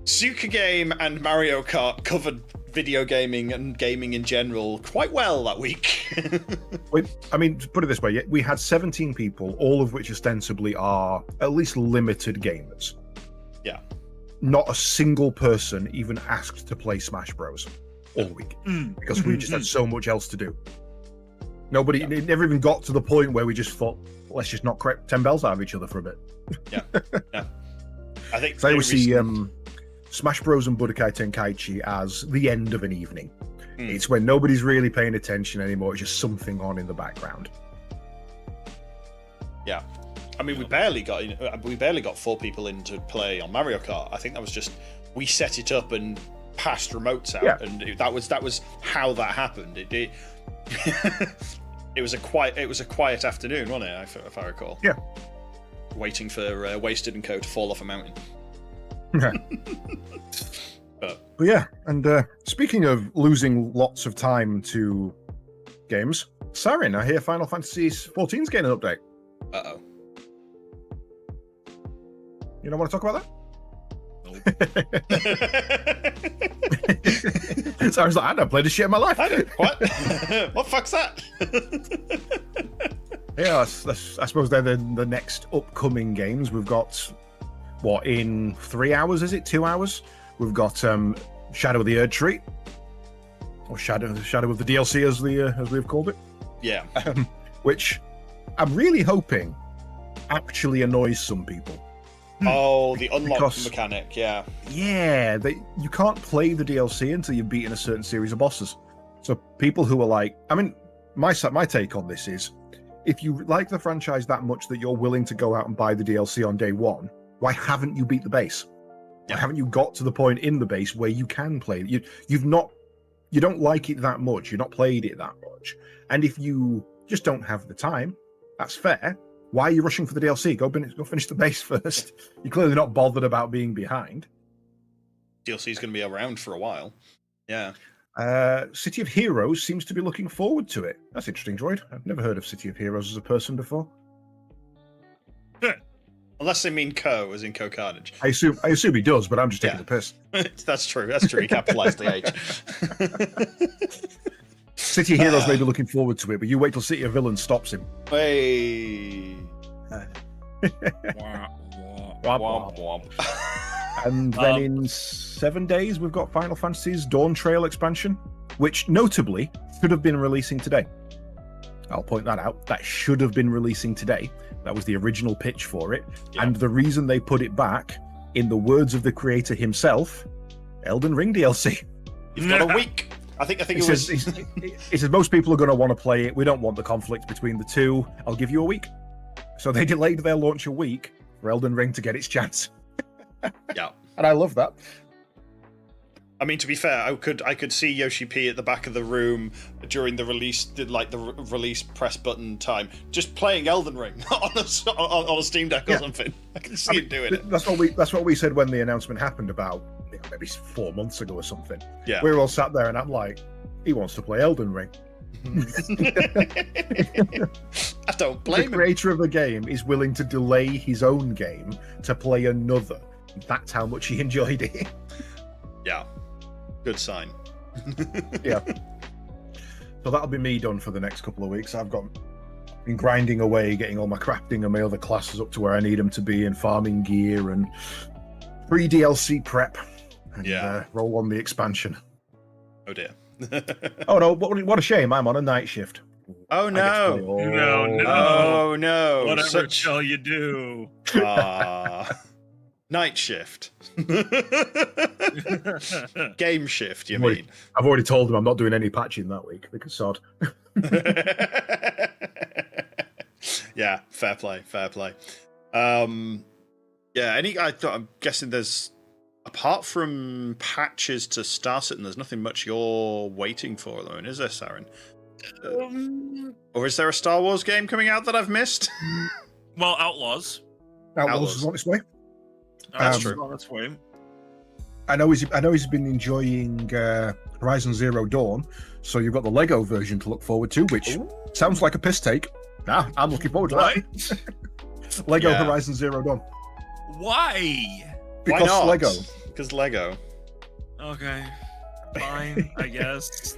Suka Game and Mario Kart covered video gaming and gaming in general quite well that week. I mean, to put it this way, we had 17 people, all of which ostensibly are at least limited gamers. Yeah. Not a single person even asked to play Smash Bros. All week because we just had so much else to do. Nobody, it never even got to the point where we just thought, let's just knock 10 bells out of each other for a bit. Yeah. I think I always see Smash Bros and Budokai Tenkaichi as the end of an evening. It's when nobody's really paying attention anymore. It's just something on in the background. Yeah. I mean, we barely got 4 people in to play on Mario Kart. I think that was just we set it up and passed remotes out, and that was how that happened. It was a quiet afternoon, wasn't it? If I recall. Yeah. Waiting for Wasted and Co to fall off a mountain. But yeah, and speaking of losing lots of time to games, Sarin, I hear Final Fantasy XIV's getting an update. Uh-oh. You don't want to talk about that? So I was like, I don't play this shit in my life. What? What fuck's that? Yeah, I suppose they're the next upcoming games. We've got, what, in 3 hours, is it? 2 hours? We've got Shadow of the Erd Tree, or Shadow of the DLC, as we've called it. Yeah. Which I'm really hoping actually annoys some people. Oh, the unlock Because- mechanic, yeah. Yeah, you can't play the DLC until you've beaten a certain series of bosses. So people who are like, I mean, my take on this is, if you like the franchise that much that you're willing to go out and buy the DLC on day one, why haven't you beat the base? Yeah. Haven't you got to the point in the base where you can play? You don't like it that much. You've not played it that much. And if you just don't have the time, that's fair. Why are you rushing for the DLC? Go finish the base first. You're clearly not bothered about being behind. DLC is going to be around for a while. Yeah. City of Heroes seems to be looking forward to it. That's interesting, Droid. I've never heard of City of Heroes as a person before. Unless they mean Co, as in Co Carnage. I assume he does, but I'm just taking the piss. That's true. That's true. He capitalized the H. City of Heroes may be looking forward to it, but you wait till City of Villains stops him. Hey. Wah, wah. Womp womp. And then in 7 days, we've got Final Fantasy's Dawn Trail expansion, which notably should have been releasing today. I'll point that out. That should have been releasing today. That was the original pitch for it. Yeah. And the reason they put it back, in the words of the creator himself, Elden Ring DLC. You've got a week. I think He it was. says most people are going to want to play it. We don't want the conflict between the two. I'll give you a week. So they delayed their launch a week for Elden Ring to get its chance. Yeah. And I love that. I mean, to be fair, I could see Yoshi P at the back of the room during the release, release press button time, just playing Elden Ring on a Steam Deck or something. I can see him doing it. That's what we said when the announcement happened about maybe 4 months ago or something. Yeah. We were all sat there, and I'm like, he wants to play Elden Ring. I don't The blame him. creator of the game is willing to delay his own game to play another. That's how much he enjoyed it. Yeah. Good sign. Yeah. So that'll be me done for the next couple of weeks. I've been grinding away, getting all my crafting and my other classes up to where I need them to be, and farming gear and pre-DLC prep. And, roll on the expansion. Oh dear. Oh no! What a shame! I'm on a night shift. Oh I get to play no. all- No. Oh no. Whatever shall you do? Night shift. Game shift, you Wait. mean? I've already told them I'm not doing any patching that week because sod. Yeah, fair play. I'm guessing there's, apart from patches to Star Citizen, there's nothing much you're waiting for, though, is there, Sarin? Or is there a Star Wars game coming out that I've missed? Well, Outlaws. Outlaws is on its way. That's Outlaws true. is on its way. I know he's been enjoying Horizon Zero Dawn, so you've got the Lego version to look forward to, which sounds like a piss take. I'm looking forward to that. Lego Yeah. Horizon Zero Dawn. Why? Because Why not? Lego. Because Lego. Okay. Fine, I guess.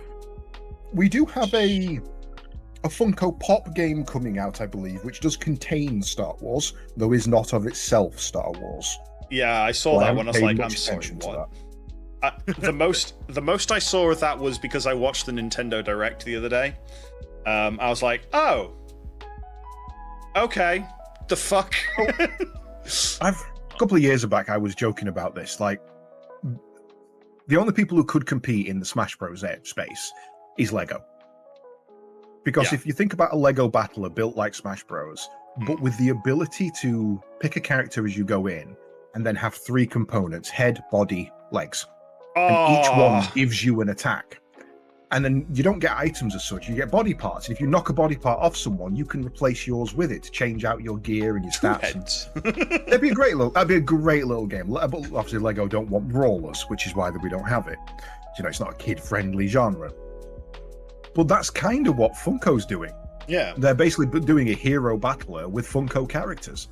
We do have a Funko Pop game coming out, I believe, which does contain Star Wars, though is not of itself Star Wars. Yeah, I saw Well, I that one. I was haven't like, paid I'm much sorry, attention to what? The most I saw of that was because I watched the Nintendo Direct the other day. I was like, oh, okay, the fuck. A couple of years back, I was joking about this. Like, the only people who could compete in the Smash Bros. Space is Lego. Because Yeah. if you think about a Lego battler built like Smash Bros., but with the ability to pick a character as you go in, and then have 3 components: head, body, legs. And each one gives you an attack. And then you don't get items as such, you get body parts. If you knock a body part off someone, you can replace yours with it to change out your gear and your stats. Heads. That'd be a great little game. But obviously Lego don't want brawlers, which is why we don't have it. You know, it's not a kid-friendly genre. But that's kind of what Funko's doing. Yeah. They're basically doing a hero battler with Funko characters.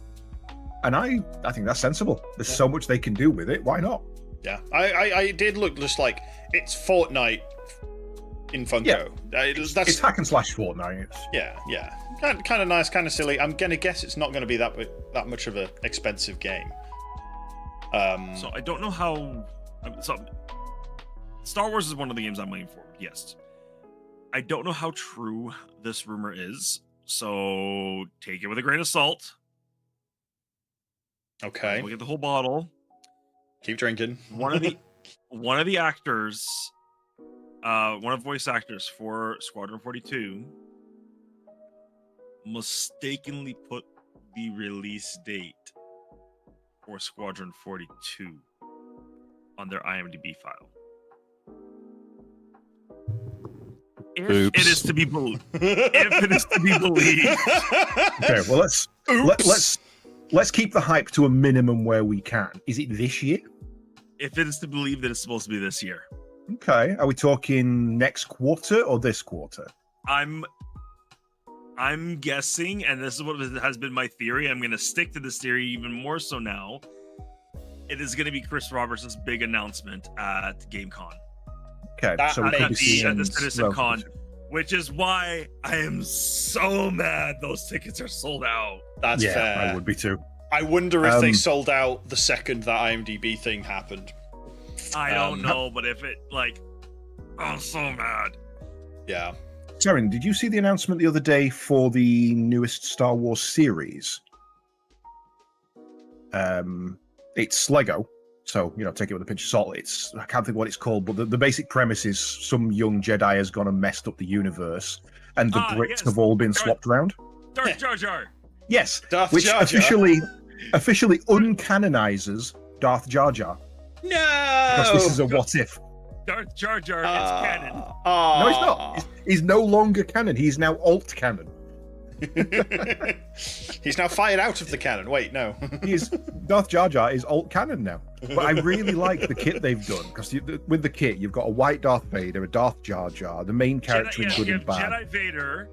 And I think that's sensible. There's so much they can do with it. Why not? Yeah. I did look just like it's Fortnite in Funko. Yeah. That's It's hack and slash Fortnite. yeah. Kind of nice, kind of silly. I'm gonna guess it's not going to be that much of an expensive game. So I don't know how. So Star Wars is one of the games I'm waiting for. Yes. I don't know how true this rumor is, so take it with a grain of salt. Okay. Look at the whole bottle. Keep drinking. One of the actors, one of the voice actors for Squadron 42, mistakenly put the release date for Squadron 42 on their IMDb file. If Oops. it is to be believed. If it is to be believed. Okay, well let's keep the hype to a minimum where we can. Is it this year? If it is to believe that it's supposed to be this year. Okay. Are we talking next quarter or this quarter? I'm guessing, and this is what has been my theory. I'm going to stick to this theory even more so now. It is going to be Chris Robertson's big announcement at GameCon. Okay, so we At could be the seeing Citizen Con, relatively which is why I am so mad those tickets are sold out. That's soon. fair. I would be too. I wonder if they sold out the second that IMDb thing happened. I don't know, but if it, I'm so mad. Yeah. Sarin, did you see the announcement the other day for the newest Star Wars series? It's Lego, so take it with a pinch of salt. I can't think what it's called, but the basic premise is some young Jedi has gone and messed up the universe, and the bricks have all been swapped around. Darth Jar Jar. Yes, Darth which Jar Jar. officially uncanonizes Darth Jar Jar. No! Because this is a what if. Darth Jar Jar is canon. No, he's not. He's no longer canon. He's now alt canon. He's now fired out of the cannon. Wait, no. Darth Jar Jar is alt canon now. But I really like the kit they've done, because with the kit you've got a white Darth Vader, a Darth Jar Jar, the main character in good and bad. Jedi Vader.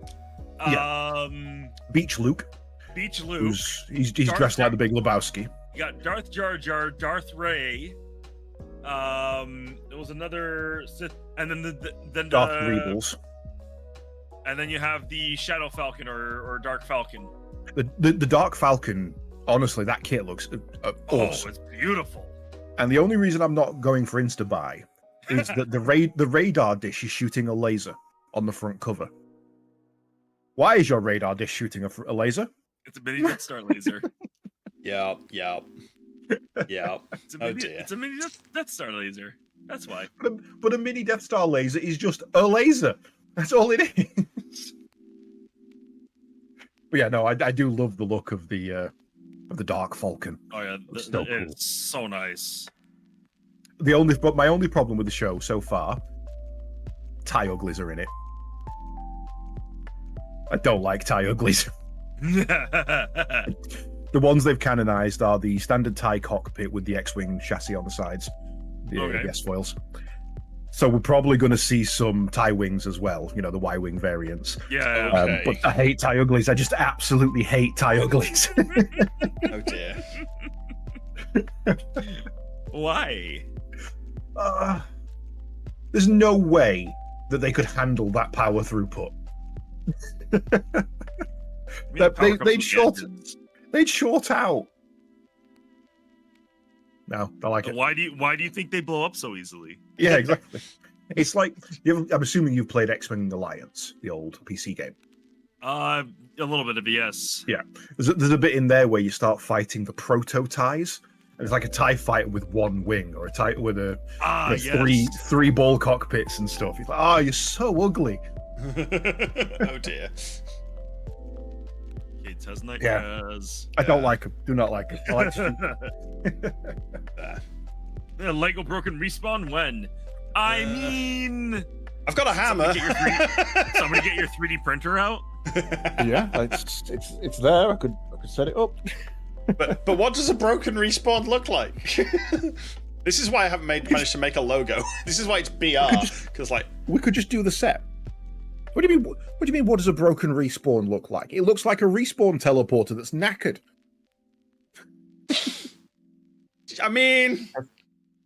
Beach Luke. Beach Luke. He's dressed like the Big Lebowski. You got Darth Jar Jar, Darth Ray. There was another Sith, and then Darth Rebels. And then you have the Shadow Falcon or Dark Falcon. The Dark Falcon, honestly, that kit looks awesome. Oh, it's beautiful. And the only reason I'm not going for Insta buy is that the radar dish is shooting a laser on the front cover. Why is your radar dish shooting a laser? It's a mini Death Star laser. Yeah. It's a mini Death Star laser. That's why. But a mini Death Star laser is just a laser. That's all it is. But yeah, no, I do love the look of the Dark Falcon. Oh yeah, It's so cool. It's so nice. My only problem with the show so far, tie uglies are in it. I don't like tie uglies. The ones they've canonized are the standard tie cockpit with the X-wing chassis on the sides, the ABS foils. So we're probably going to see some tie wings as well, the Y-wing variants. Yeah. Okay. But I hate tie uglies. I just absolutely hate tie uglies. Oh dear. Why? There's no way that they could handle that power throughput. They'd short out. No, I like it. Why do you think they blow up so easily? Yeah, exactly. It's like I'm assuming you've played X-Wing Alliance, the old PC game. A little bit of yes. Yeah, there's a bit in there where you start fighting the proto ties, and it's like a TIE fighter with one wing, or a TIE with three ball cockpits and stuff. You're like, you're so ugly. Oh dear. I don't like them. Do not like them. I like to shoot. Lego Broken Respawn when? I mean, I've got a hammer. Somebody get your 3D printer out. Yeah, it's there. I could set it up. But what does a broken respawn look like? This is why I haven't managed to make a logo. This is why it's BR, because we could just do the set. What do you mean? What do you mean? What does a broken respawn look like? It looks like a respawn teleporter that's knackered. I mean,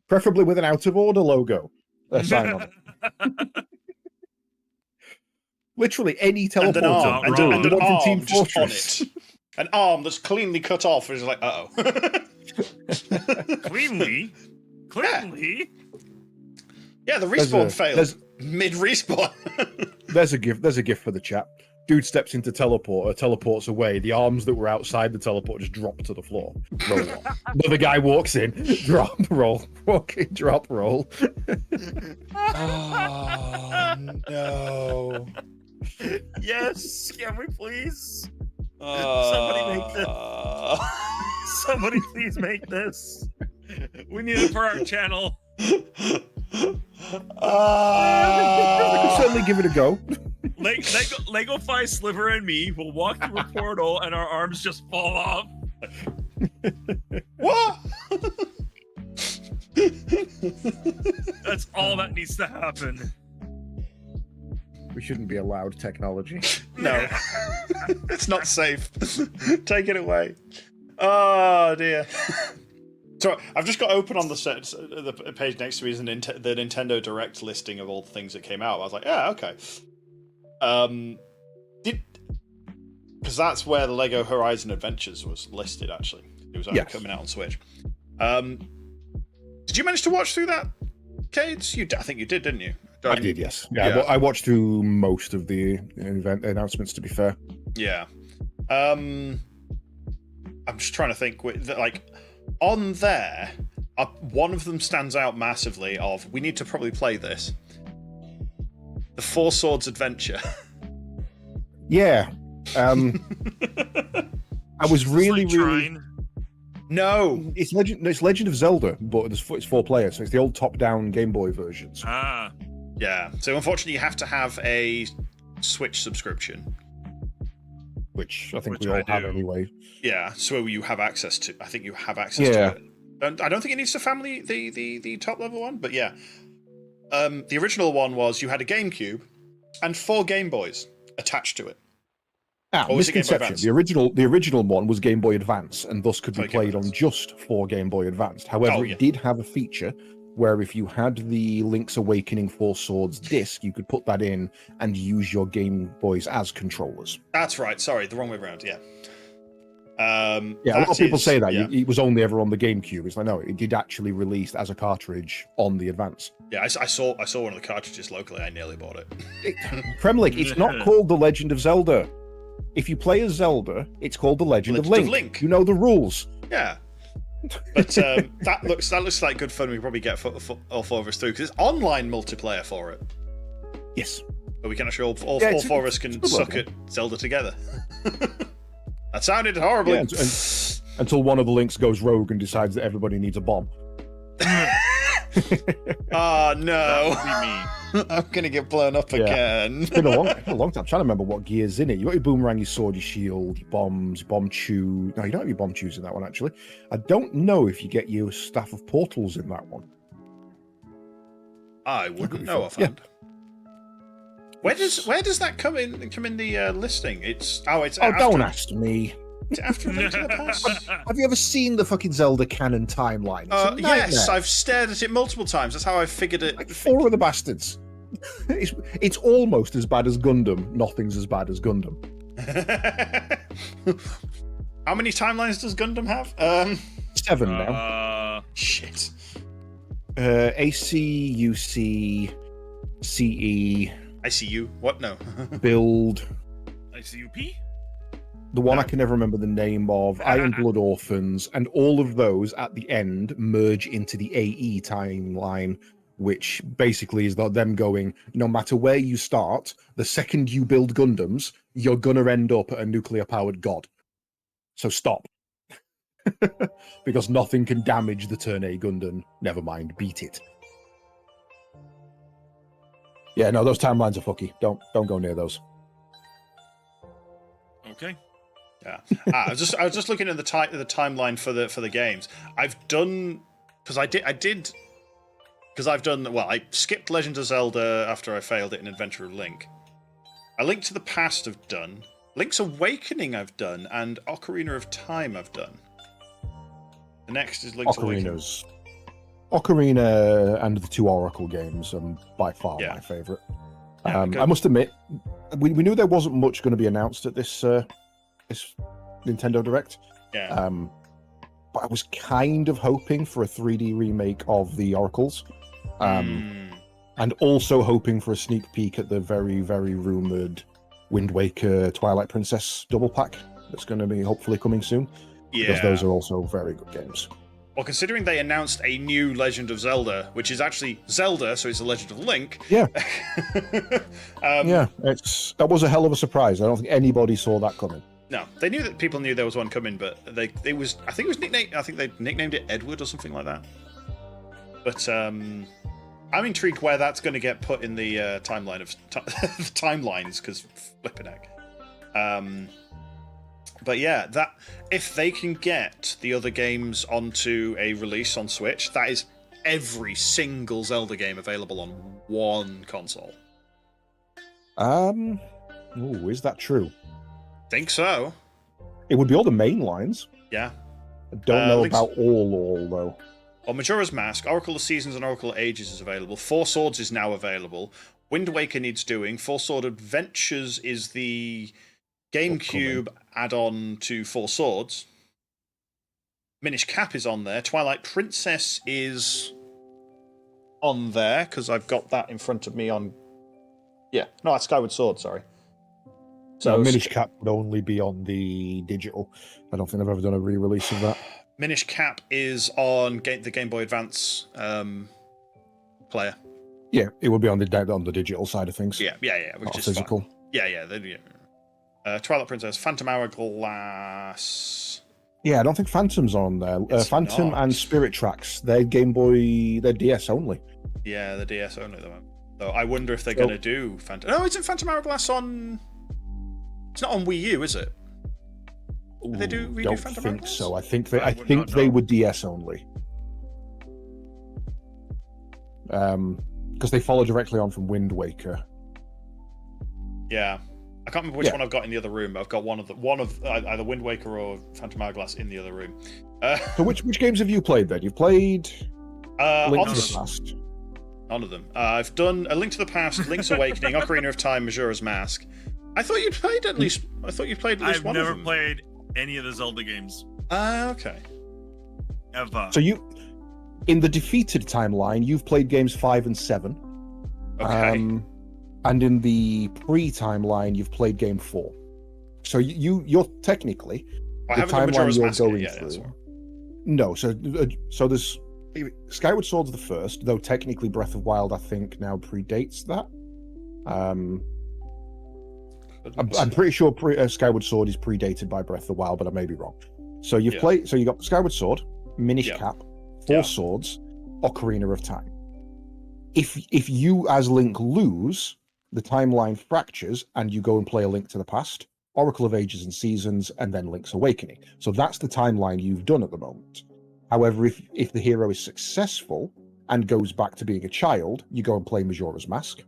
preferably with an out of order logo. Sign on it. Literally any teleporter. And an arm just on it. An arm that's cleanly cut off is like, uh-oh. Cleanly? Yeah, the respawn failed. Mid-respawn. There's a gift for the chat. Dude steps into teleporter, teleports away. The arms that were outside the teleport just drop to the floor. Roll off. Another guy walks in, drop, roll. Walk in, drop, roll. Oh, no. Yes, can we please? Somebody make this. Somebody please make this. We need it for our channel. I could certainly give it a go. Lego Fi Sliver and me will walk through a portal and our arms just fall off. What? That's all that needs to happen. We shouldn't be allowed technology. No. It's not safe. Take it away. Oh, dear. So I've just got open on the page next to me is the Nintendo Direct listing of all the things that came out. I was like, yeah, okay. Because that's where the Lego Horizon Adventures was listed, actually. It was only coming out on Switch. Did you manage to watch through that, Caedes? I think you did, didn't you? I did, yes. Yeah, I watched through most of the event announcements, to be fair. Yeah. I'm just trying to think, like, on there, one of them stands out massively of, we need to probably play this. The Four Swords Adventure. Yeah. I was really. No, it's Legend of Zelda, but it's 4 players, so it's the old top-down Game Boy versions. Ah, yeah. So unfortunately, you have to have a Switch subscription, which I think we all have anyway. Yeah, so you have access to. I think you have access to it. I don't think it needs the top level one, but yeah. The original one was you had a GameCube and 4 Game Boys attached to it. Misconception. The original one was Game Boy Advance, and thus could be played on just 4 Game Boy Advanced. However, it did have a feature where if you had the Link's Awakening 4 Swords disc, you could put that in and use your Game Boys as controllers. That's right. Sorry, the wrong way around. Yeah. A lot of people say that it was only ever on the GameCube. It's like, no, it did actually released as a cartridge on the Advance. Yeah, I saw one of the cartridges locally. I nearly bought it. Kremlik, it's not called The Legend of Zelda. If you play as Zelda, it's called The Legend of Link. You know the rules. Yeah. But that looks like good fun. We probably get all 4 of us through because it's online multiplayer for it. Yes. But we can actually all 4 of us can suck at Zelda together. That sounded horrible. Yeah, until one of the Links goes rogue and decides that everybody needs a bomb. Oh no! I'm gonna get blown up again. It's been a long time. I'm trying to remember what gear's in it. You got your boomerang, your sword, your shield, your bombs, bomb chew. No, you don't have your bomb chews in that one. Actually, I don't know if you get your staff of portals in that one. I wouldn't know offhand. Where does that come in the listing? Don't ask me. After Link to the Past? Have you ever seen the fucking Zelda canon timeline? Yes, I've stared at it multiple times. That's how I figured it. Like 4 of the bastards. It's almost as bad as Gundam. Nothing's as bad as Gundam. How many timelines does Gundam have? 7 now. Shit. AC, UC, CE. ICU? What? No. Build. ICUP? The one I can never remember the name of, Iron Blood Orphans, and all of those at the end merge into the AE timeline, which basically is them going, no matter where you start, the second you build Gundams, you're going to end up at a nuclear-powered god. So stop. Because nothing can damage the Turn A Gundam. Never mind, beat it. Yeah, no, those timelines are fucky. Don't go near those. Okay. Yeah, I was just looking at the timeline for the games. I've done because I skipped Legend of Zelda after I failed it in Adventure of Link. A Link to the Past I've done, Link's Awakening I've done, and Ocarina of Time I've done. The next is Link's Awakening. Ocarina and the 2 Oracle games are by far my favourite. I must admit, we knew there wasn't much going to be announced at this Nintendo Direct. Yeah. But I was kind of hoping for a 3D remake of the Oracles. And also hoping for a sneak peek at the very, very rumoured Wind Waker Twilight Princess double pack that's going to be hopefully coming soon. Yeah. Because those are also very good games. Well, considering they announced a new Legend of Zelda, which is actually Zelda, so it's a Legend of Link. Yeah. That was a hell of a surprise. I don't think anybody saw that coming. No, they knew that people knew there was one coming, but I think it was nicknamed. I think they nicknamed it Edward or something like that. But I'm intrigued where that's going to get put in the timeline of the timelines, because flipping heck. But yeah, that if they can get the other games onto a release on Switch, that is every single Zelda game available on one console. Is that true? Think so. It would be all the main lines. Yeah. I don't know about all though. Well, Majora's Mask, Oracle of Seasons, and Oracle of Ages is available. Four Swords is now available. Wind Waker needs doing. Four Sword Adventures is the GameCube add-on to Four Swords. Minish Cap is on there. Twilight Princess is on there, because I've got that in front of me on... Yeah, no, that's Skyward Sword, sorry. So Minish Cap would only be on the digital. I don't think I've ever done a re-release of that. Minish Cap is on the Game Boy Advance player. Yeah, it would be on the digital side of things. Yeah, which not is physical. Fun. Yeah. Twilight Princess, Phantom Hourglass. Yeah, I don't think Phantom's on there. Phantom and Spirit Tracks, they're they're DS only. Yeah, the DS only at the moment. So I wonder if they're going to do Phantom. No, isn't Phantom Hourglass on? It's not on Wii U, is it? Ooh, they do redo don't Phantom think Hourglass? so. I think they were DS only. Because they follow directly on from Wind Waker. Yeah, I can't remember which one I've got in the other room. I've got one of either Wind Waker or Phantom Hourglass in the other room. So which games have you played then? You've played Link to the Past. None of them. I've done A Link to the Past, Link's Awakening, Ocarina of Time, Majora's Mask. I thought you'd played at least. I thought you played at least one of them. I've never played any of the Zelda games. Okay. Ever. So in the defeated timeline, you've played games 5 and 7. Okay. And in the pre-timeline, you've played game 4. So you're technically I the haven't done timeline Majora's you're Mask going yet. through. No, so there's Skyward Sword's the first, though technically Breath of Wild I think now predates that. I'm pretty sure Skyward Sword is predated by Breath of the Wild, but I may be wrong. So you've played. So you got Skyward Sword, Minish Cap, Four Swords, Ocarina of Time. If you as Link lose, the timeline fractures, and you go and play A Link to the Past, Oracle of Ages and Seasons, and then Link's Awakening. So that's the timeline you've done at the moment. However, if the hero is successful and goes back to being a child, you go and play Majora's Mask.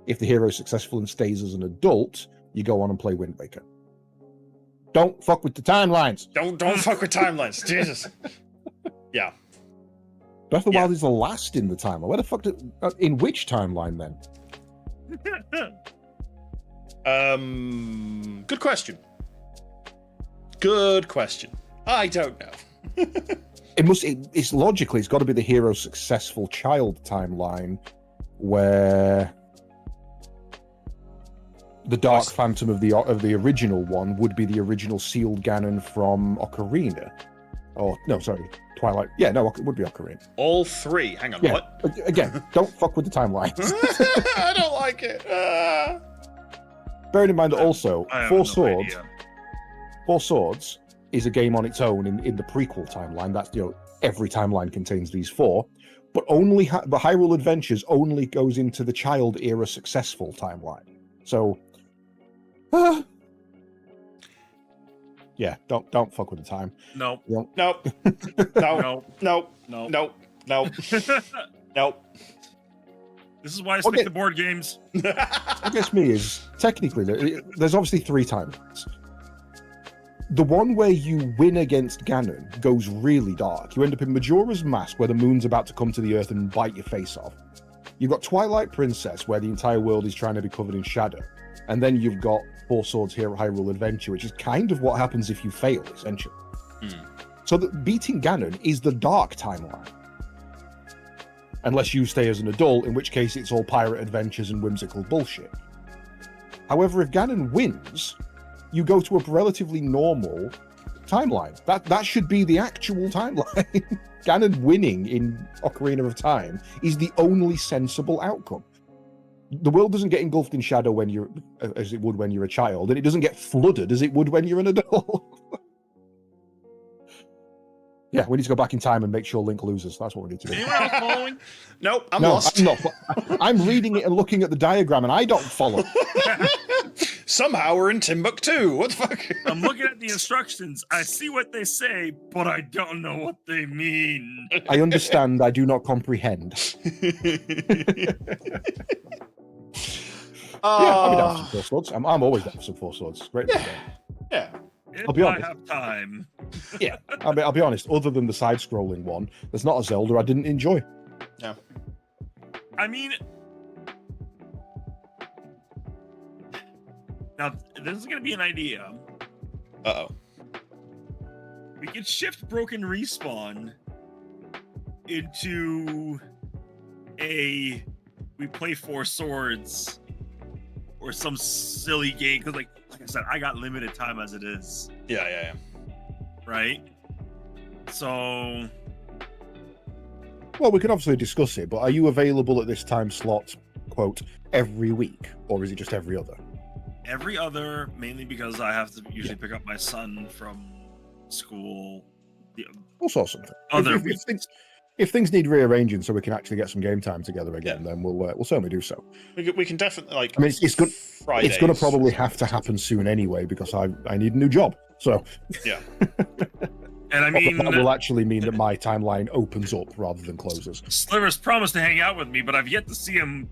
If the hero is successful and stays as an adult, you go on and play Wind Waker. Don't fuck with the timelines. Don't fuck with timelines. Jesus. Yeah. Breath of the Wild is the last in the timeline. Where the fuck in which timeline then? Good question. I don't know. It's logically, it's got to be the hero's successful child timeline where the Dark Phantom of the original one would be the original sealed Ganon from Ocarina. Oh, no, sorry. Twilight. Yeah, no, it would be Ocarina. All three. Hang on, what? Again, don't fuck with the timelines. I don't like it. Bearing in mind that also, Four Swords is a game on its own in the prequel timeline. That's, every timeline contains these four. But but Hyrule Adventures only goes into the child era successful timeline. So, yeah, don't fuck with the time. No. Nope. No. This is why I stick to board games. I guess me is technically there's obviously three timelines. The one where you win against Ganon goes really dark. You end up in Majora's Mask, where the moon's about to come to the earth and bite your face off. You've got Twilight Princess, where the entire world is trying to be covered in shadow. And then you've got Four Swords Hyrule Adventure, which is kind of what happens if you fail, essentially. So beating Ganon is the dark timeline. Unless you stay as an adult, in which case it's all pirate adventures and whimsical bullshit. However, if Ganon wins, you go to a relatively normal timeline. That should be the actual timeline. Ganon winning in Ocarina of Time is the only sensible outcome. The world doesn't get engulfed in shadow as it would when you're a child, and it doesn't get flooded as it would when you're an adult. Yeah, we need to go back in time and make sure Link loses. That's what we need to do. Anyone else following? Nope, I'm No, lost. I'm not. I'm reading it and looking at the diagram, and I don't follow. Somehow we're in Timbuktu. What the fuck? I'm looking at the instructions. I see what they say, but I don't know what they mean. I understand. I do not comprehend. Yeah, I'll be down for some Four Swords. I'm always down for some Four Swords. Great. Yeah. If I'll be I honest. have time. Yeah, I'll be honest. Other than the side-scrolling one, there's not a Zelda I didn't enjoy. No. I mean, now this is going to be an idea. Uh-oh. We could shift Broken Respawn into we play Four Swords or some silly game, because like I said, I got limited time as it is, Yeah. right? So Well, we can obviously discuss it, but are you available at this time slot, quote, every week, or is it just every other? every other, mainly because I have to usually pick up my son from school. All sorts of things. Other If things need rearranging so we can actually get some game time together again, then we'll certainly do so. We can definitely, like, I mean, it's going Fridays. to probably have to happen soon anyway because I need a new job. So Yeah. And I mean, that will actually mean that my timeline opens up rather than closes. Sliver's promised to hang out with me, but I've yet to see him,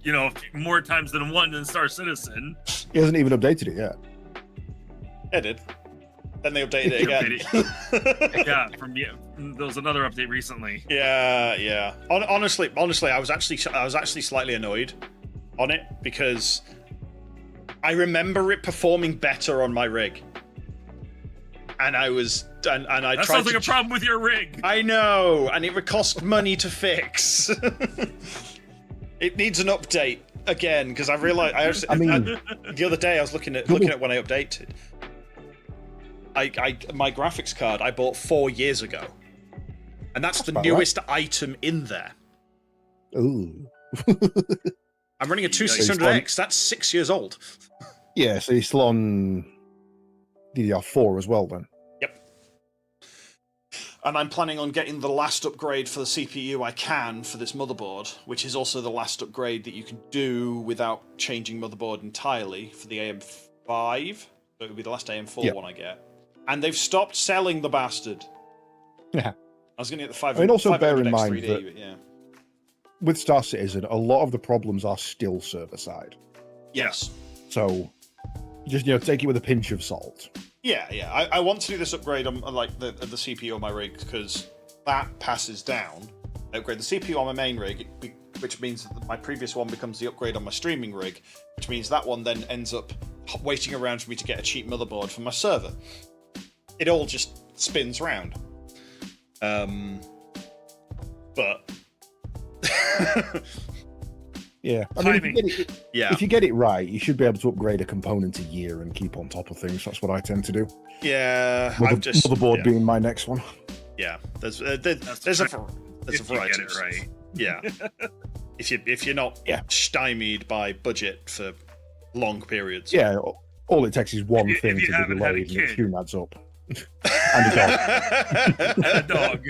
more times than one in Star Citizen. He hasn't even updated it yet. It did. Then they updated it again. Yeah, there was another update recently. Yeah. Honestly, I was actually slightly annoyed on it because I remember it performing better on my rig, and I That tried sounds like to a problem with your rig. I know, and it would cost money to fix. It needs an update again because I realized. I mean, the other day I was looking at when I updated. My graphics card I bought 4 years ago, and that's the about newest item in there. ooh. I'm running a 2600X. That's 6 years old. Yeah, so he's still on DDR4 as well then. Yep. And I'm planning on getting the last upgrade for the CPU I can for this motherboard, which is also the last upgrade that you can do without changing motherboard entirely for the AM5. So it would be the last AM4 one I get. And they've stopped selling the bastard. Yeah. I was going to get the 500. I mean, also bear in 500X mind 3D, that but yeah. with Star Citizen, a lot of the problems are still server side. Yes. So just take it with a pinch of salt. Yeah. I want to do this upgrade on like the CPU on my rig because that passes down. I upgrade the CPU on my main rig, which means that my previous one becomes the upgrade on my streaming rig, which means that one then ends up waiting around for me to get a cheap motherboard for my server. It all just spins round. But yeah, I mean, if you get it right, you should be able to upgrade a component a year and keep on top of things. That's what I tend to do. Yeah, motherboard being my next one. Yeah, there's a variety. Get it right. Yeah, if you're not stymied by budget for long periods. Yeah, all it takes is one thing to be haven't had a delayed, and it kid. soon adds up. And a dog. And a dog.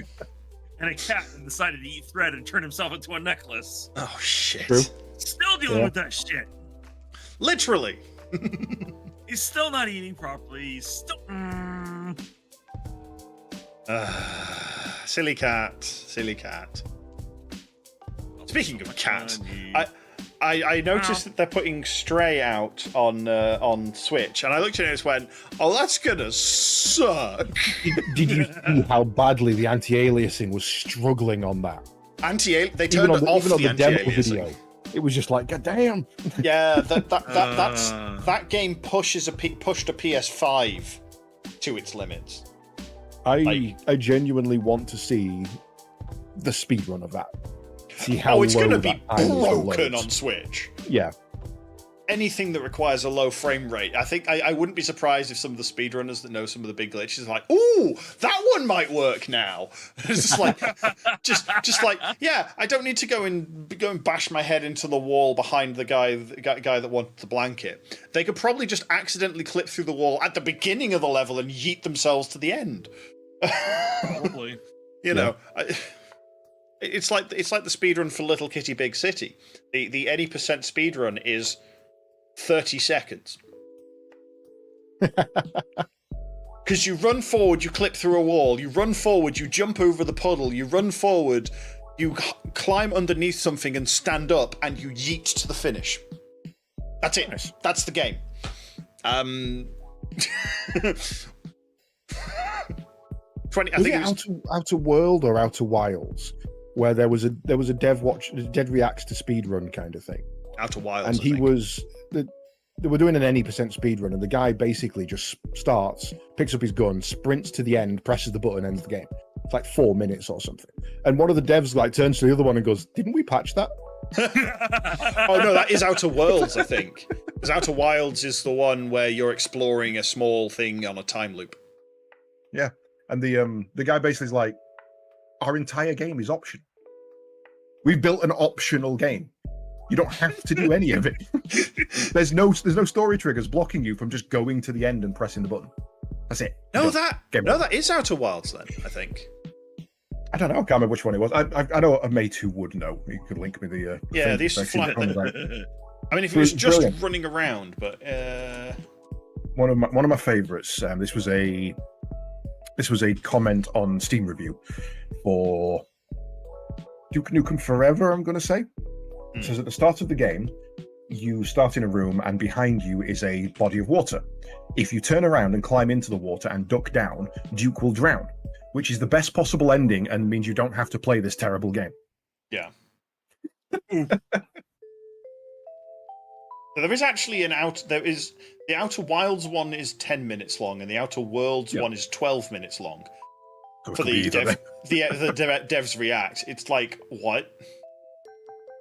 And a cat that decided to eat thread and turn himself into a necklace. Oh shit! True. Still dealing with that shit. Literally. He's still not eating properly. He's still. Silly cat. Speaking of cats, I noticed that they're putting Stray out on Switch, and I looked at it and just went, "Oh, that's gonna suck." Did you see how badly the anti-aliasing was struggling on that? They turned off the anti-aliasing. It was just like, God damn. Yeah, that game pushed a PS5 to its limits. I genuinely want to see the speedrun of that. See how it's going to be broken broken on Switch. Yeah. Anything that requires a low frame rate, I think I wouldn't be surprised if some of the speedrunners that know some of the big glitches are like, "Ooh, that one might work now." It's just like, just like, yeah, I don't need to go and bash my head into the wall behind the guy that wanted the blanket. They could probably just accidentally clip through the wall at the beginning of the level and yeet themselves to the end. Probably. You know, it's like the speedrun for Little Kitty Big City. The any percent speedrun is 30 seconds. Because you run forward, you clip through a wall. You run forward, you jump over the puddle. You run forward, you climb underneath something and stand up, and you yeet to the finish. That's it. Nice. That's the game. 20. I Was think it it was. Outer World or Outer Wilds, where there was a dev reacts to speedrun kind of thing, Outer Wilds. and they were doing an any percent speedrun, and the guy basically just starts, picks up his gun, sprints to the end, presses the button, ends the game. It's like 4 minutes or something. And one of the devs like turns to the other one and goes, "Didn't we patch that?" Oh no, that is Outer Worlds, I think. Because Outer Wilds is the one where you're exploring a small thing on a time loop. Yeah, and the guy basically is like, our entire game is optional. We've built an optional game. You don't have to do any of it. There's no story triggers blocking you from just going to the end and pressing the button. That's it. No, Game that is Outer Wilds then, I think. I don't know. I can't remember which one it was. I know a mate who would know. He could link me the. Yeah, thing. they used to fly. Actually, I mean, if it was just Brilliant. running around, but one of my favorites. This was a comment on Steam review for Duke Nukem Forever. I'm going to say. It says at the start of the game, you start in a room and behind you is a body of water. If you turn around and climb into the water and duck down, Duke will drown, which is the best possible ending and means you don't have to play this terrible game. yeah. There is actually there is the Outer Wilds one is 10 minutes long, and the Outer Worlds one is 12 minutes long. So it For could be the either then. devs react, it's like what?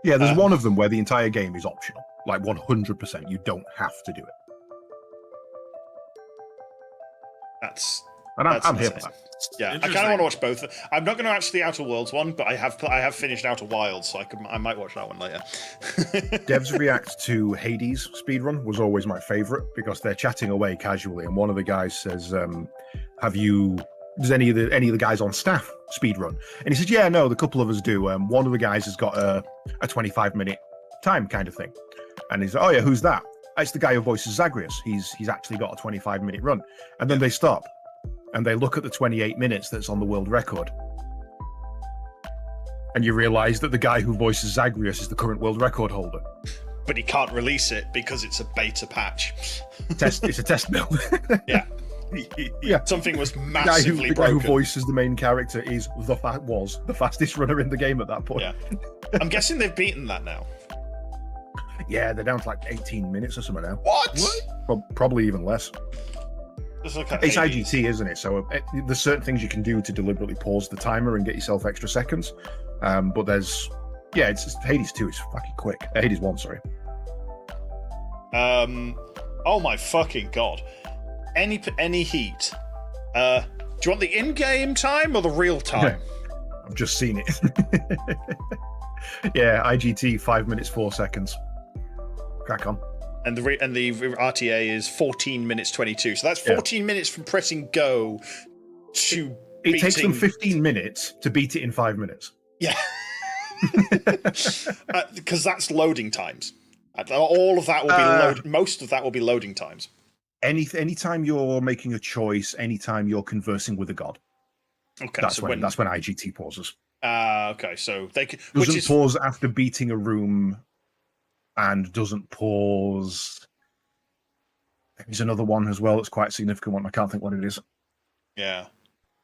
Yeah, there's one of them where the entire game is optional, like 100%. You don't have to do it, and I'm here for insane. that. Yeah, I kind of want to watch both. I'm not going to watch the Outer Worlds one, but I have finished Outer Wilds, so I might watch that one later. Devs react to Hades speedrun was always my favorite because they're chatting away casually, and one of the guys says, does any of the guys on staff speedrun? And he says, yeah, no, the couple of us do. One of the guys has got a 25-minute time kind of thing. And he's like, oh yeah, who's that? It's the guy who voices Zagreus. He's actually got a 25-minute run. And then they stop and they look at the 28 minutes that's on the world record. And you realize that the guy who voices Zagreus is the current world record holder. But he can't release it because it's a beta patch. It's a test build. Yeah. Yeah. Something was The massively guy who broken. voices the main character was the fastest runner in the game at that point. Yeah. I'm guessing they've beaten that now. Yeah, they're down to like 18 minutes or something now. What? Probably even less. Just look at It's Hades. IGT, isn't it? So there's certain things you can do to deliberately pause the timer and get yourself extra seconds. But it's Hades 2 is fucking quick. Hades 1, sorry. Oh my fucking god. Any heat. Do you want the in-game time or the real time? I've just seen it. Yeah, IGT 5 minutes 4 seconds. Crack on. And the RTA is 14 minutes 22. So that's 14 minutes from pressing go to It takes them beating- 15 minutes to beat it in 5 minutes. Yeah. Because that's loading times. All of that will be most of that will be loading times. Anytime you're making a choice, anytime you're conversing with a god, Okay, that's so when IGT pauses. okay, so they can, which Doesn't is pause after beating a room, and doesn't pause. There's another one as well that's quite a significant one. I can't think what it is. yeah,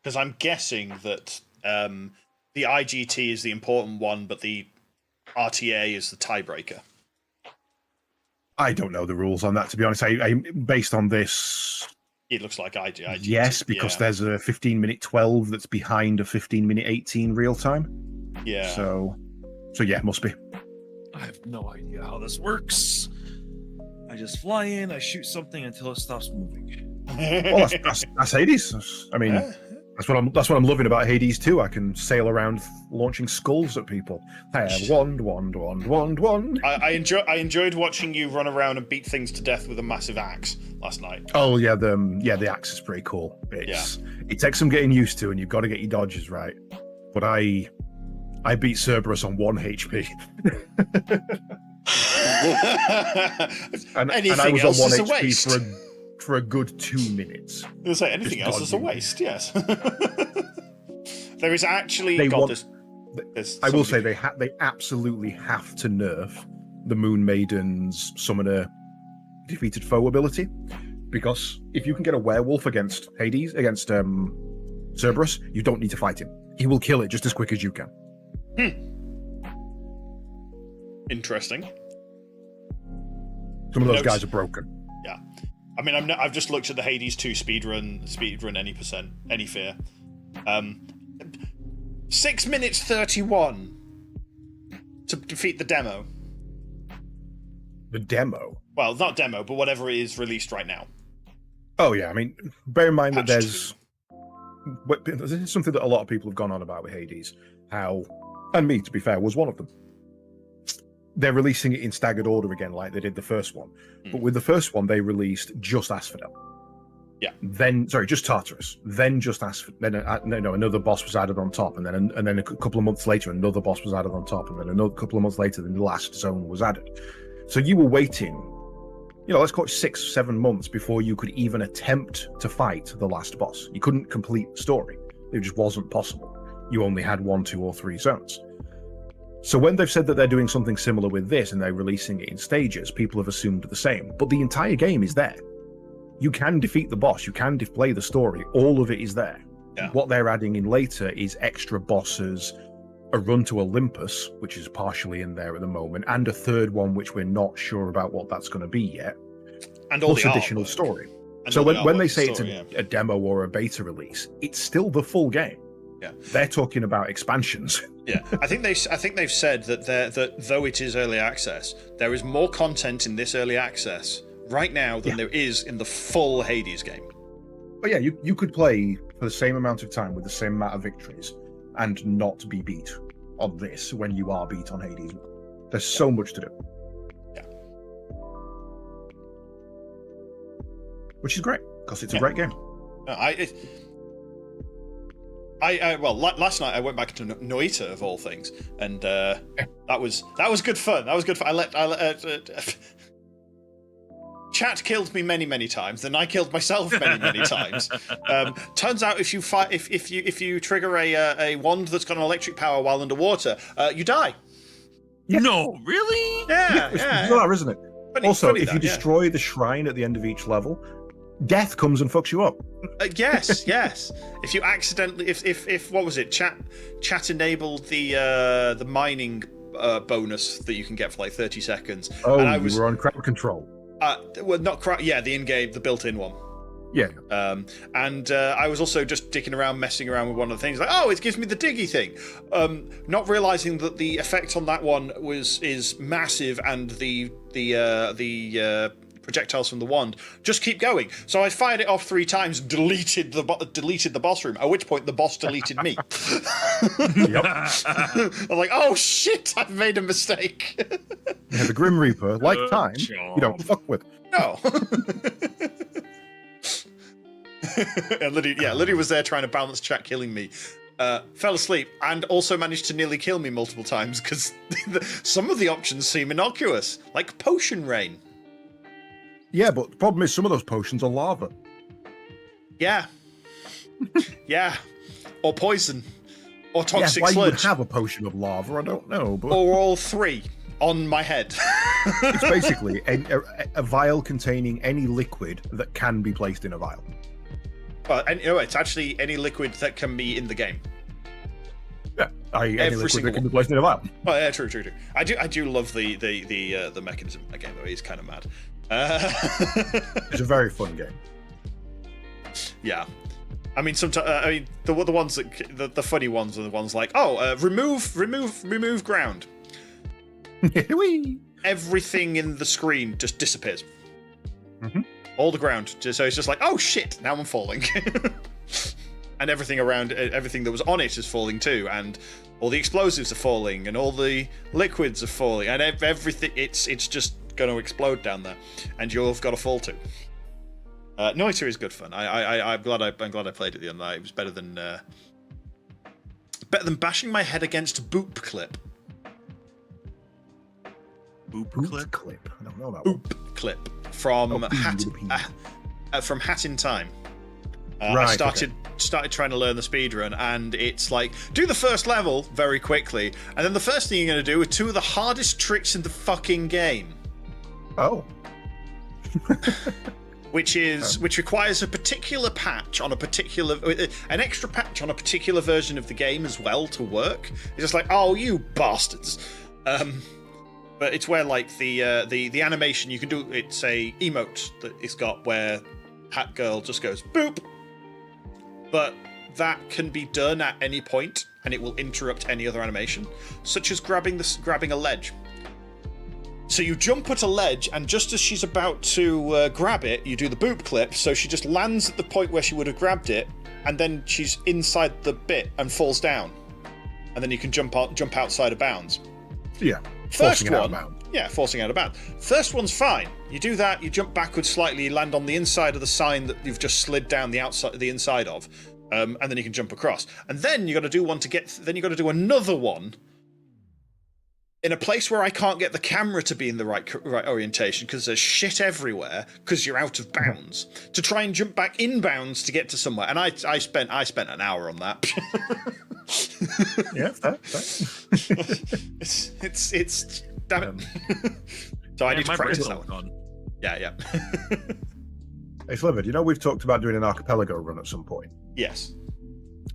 because I'm guessing that the IGT is the important one, but the RTA is the tiebreaker. I don't know the rules on that, to be honest. I based on this, It looks like IGT. yes, because there's a 15-minute 12 that's behind a 15-minute 18 real time. yeah. So yeah, must be. I have no idea how this works. I just fly in, I shoot something until it stops moving. Well, that's Hades. I mean, Yeah. that's what I'm loving about Hades too. I can sail around launching skulls at people. I have wand. I enjoyed watching you run around and beat things to death with a massive axe last night. Oh yeah, the axe is pretty cool. It takes some getting used to, and you've got to get your dodges right. but I beat Cerberus on 1 HP. and Anything I was else on 1 is a HP waste. for a good 2 minutes. I was gonna say anything Just else is a dodging. waste. Yes. There is actually. They God, want- there's I will somebody- say they absolutely have to nerf the Moon Maiden's Summoner defeated foe ability, because if you can get a werewolf against Hades, against Cerberus, you don't need to fight him. He will kill it just as quick as you can. Interesting. Some of those Notes. guys are broken. Yeah. I mean, I've just looked at the Hades 2 speedrun any percent, any fear. 6 minutes 31 to defeat the demo. The demo. Well, not demo, but whatever is released right now. Oh yeah, I mean, bear in mind that Patch there's this is something that a lot of people have gone on about with Hades. How, and me to be fair, was one of them. They're releasing it in staggered order again, like they did the first one. But with the first one, they released just Asphodel. Yeah. Then, sorry, just Tartarus. Then just Asphodel. Then another boss was added on top, and then a couple of months later, another boss was added on top, and then another couple of months later, the last zone was added. So you were waiting, let's call it 6-7 months before you could even attempt to fight the last boss. You couldn't complete the story. It just wasn't possible. You only had 1, 2, or 3 zones. So when they've said that they're doing something similar with this and they're releasing it in stages, people have assumed the same. But the entire game is there. You can defeat the boss, you can play the story, all of it is there. Yeah. What they're adding in later is extra bosses, a run to Olympus, which is partially in there at the moment, and a third one which we're not sure about what that's going to be yet, And all plus the additional artwork. story. And So all the when they artwork say story, it's a demo or a beta release, it's still the full game. Yeah. They're talking about expansions. Yeah, I think they've said that though it is early access, there is more content in this early access right now than there is in the full Hades game. But yeah, you could play for the same amount of time with the same amount of victories and not be beat on this when you are beat on Hades. There's so much to do. Yeah. Which is great, because it's a Yeah. great game. Last night I went back to Noita of all things, and that was good fun. That was good fun. Chat killed me many times, then I killed myself many times. Turns out if you trigger a wand that's got an electric power while underwater, you die. No, really? Yeah, It's yeah. bizarre, isn't it? Also, Funny if that, you yeah. destroy the shrine at the end of each level, death comes and fucks you up. Yes. If you accidentally, if what was it? Chat enabled the mining bonus that you can get for like 30 seconds. Oh, and I you was were on crowd control. well, not quite. Yeah, the in-game, the built-in one. Yeah. And I was also just dicking around, messing around with one of the things, like, oh, it gives me the diggy thing. Not realizing that the effect on that one is massive, and the projectiles from the wand just keep going. So I fired it off 3 times, deleted the boss room. At which point the boss deleted me. Yep. I'm like, oh shit, I've made a mistake. Yeah, the Grim Reaper, like time, Chomp. you don't fuck with. No. And Lydia was there trying to balance chat killing me. Fell asleep and also managed to nearly kill me multiple times because some of the options seem innocuous, like potion rain. Yeah, but the problem is some of those potions are lava. Yeah. Yeah. Or poison. Or toxic why you would sludge. have a potion of lava, I don't know, but Or all 3 on my head. it's basically a vial containing any liquid that can be placed in a vial. Well, and, it's actually any liquid that can be in the game. Yeah, any Every liquid single that can be placed in a vial. Oh yeah, true. I do love the mechanism of the game, though. It's kind of mad. It's a very fun game. Yeah, I mean, sometimes the ones that the funny ones are the ones like, remove ground. Whee! Everything in the screen just disappears. Mhm. All the ground. So it's just like, oh shit, now I'm falling. And everything around, everything that was on it is falling too, and all the explosives are falling, and all the liquids are falling, and everything. It's just going to explode down there, and you've got to fall to. Noita is good fun. I'm glad I played it the other night. It was better than Better than bashing my head against a boop clip. Boop Boot clip. I don't know that one. Boop clip from from Hat in Time. I Right, started trying to learn the speedrun, and it's like, do the first level very quickly, and then the first thing you're going to do are two of the hardest tricks in the fucking game. Oh. Which requires a particular patch on an extra patch on a particular version of the game as well to work. It's just like, oh, you bastards. But it's where like the animation you can do, it's a emote that it's got where Hat Girl just goes boop. But that can be done at any point, and it will interrupt any other animation, such as grabbing a ledge. So you jump at a ledge, and just as she's about to grab it, you do the boop clip, so she just lands at the point where she would have grabbed it, and then she's inside the bit and falls down. And then you can jump outside of bounds. Yeah. First one, forcing out of bounds. First one's fine. You do that, you jump backwards slightly, you land on the inside of the sign that you've just slid down the inside of, and then you can jump across. And then you got to do one to get. Then you got to do another one in a place where I can't get the camera to be in the right orientation because there's shit everywhere because you're out of bounds. To try and jump back in bounds to get to somewhere, and I spent an hour on that. Yeah, fair. It's damn it. So I need to practice that one. Yeah. Hey, Sliver, do you know we've talked about doing an archipelago run at some point? Yes.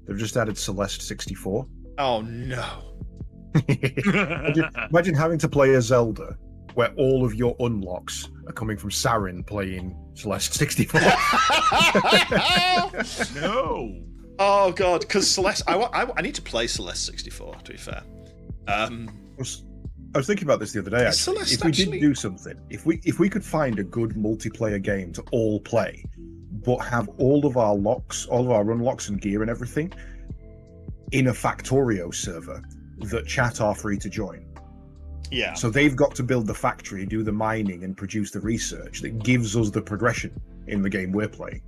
They've just added Celeste 64. Oh no. Imagine having to play a Zelda where all of your unlocks are coming from Sarin playing Celeste 64. No. Oh god, because Celeste, I need to play Celeste 64. To be fair, I was thinking about this the other day. Actually, if we did do something, if we could find a good multiplayer game to all play, but have all of our locks, all of our unlocks and gear and everything in a Factorio server that chat are free to join. Yeah. So they've got to build the factory, do the mining, and produce the research that gives us the progression in the game we're playing.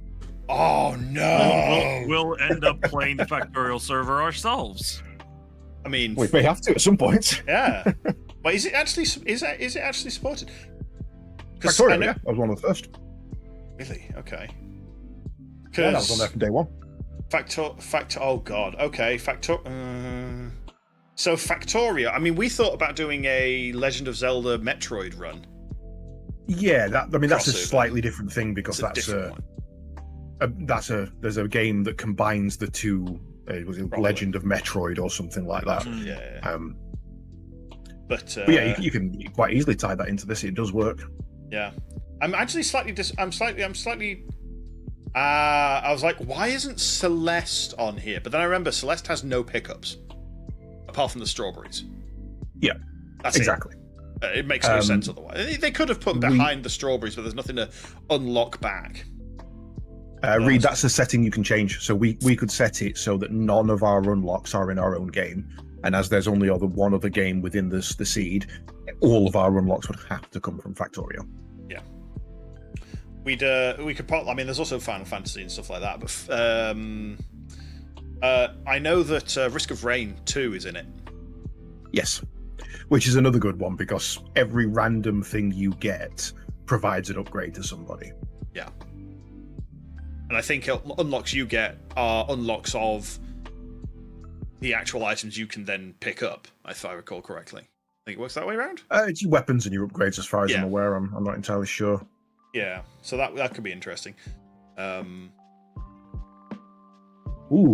Oh no! We'll end up playing the Factorial server ourselves. I mean, We may have to at some point. yeah. But is it actually supported? Factorio, yeah, I was one of the first. Really? Okay. Yeah, that was on there from day one. Oh god. Okay. So Factorio. I mean, we thought about doing a Legend of Zelda Metroid run. Yeah, that's a Crossover. slightly different thing because It's a there's a game that combines the two. Was it Legend of Metroid or something like that? Yeah. But yeah, you can quite easily tie that into this. It does work. Yeah. I'm actually slightly. I was like, why isn't Celeste on here? But then I remember Celeste has no pickups apart from the strawberries. Yeah, that's exactly. It makes no sense otherwise. They could have put behind the strawberries, but there's nothing to unlock back. Reed, that's a setting you can change. So we could set it so that none of our unlocks are in our own game, and as there's only one other game within the seed, all of our unlocks would have to come from Factorio. Yeah, we could probably. I mean, there's also Final Fantasy and stuff like that, but I know that Risk of Rain 2 is in it. Yes, which is another good one because every random thing you get provides an upgrade to somebody. Yeah. And I think unlocks you get are unlocks of the actual items you can then pick up, if I recall correctly. I think it works that way around? It's your weapons and your upgrades, as far as I'm aware. I'm not entirely sure. Yeah, so that could be interesting. Ooh,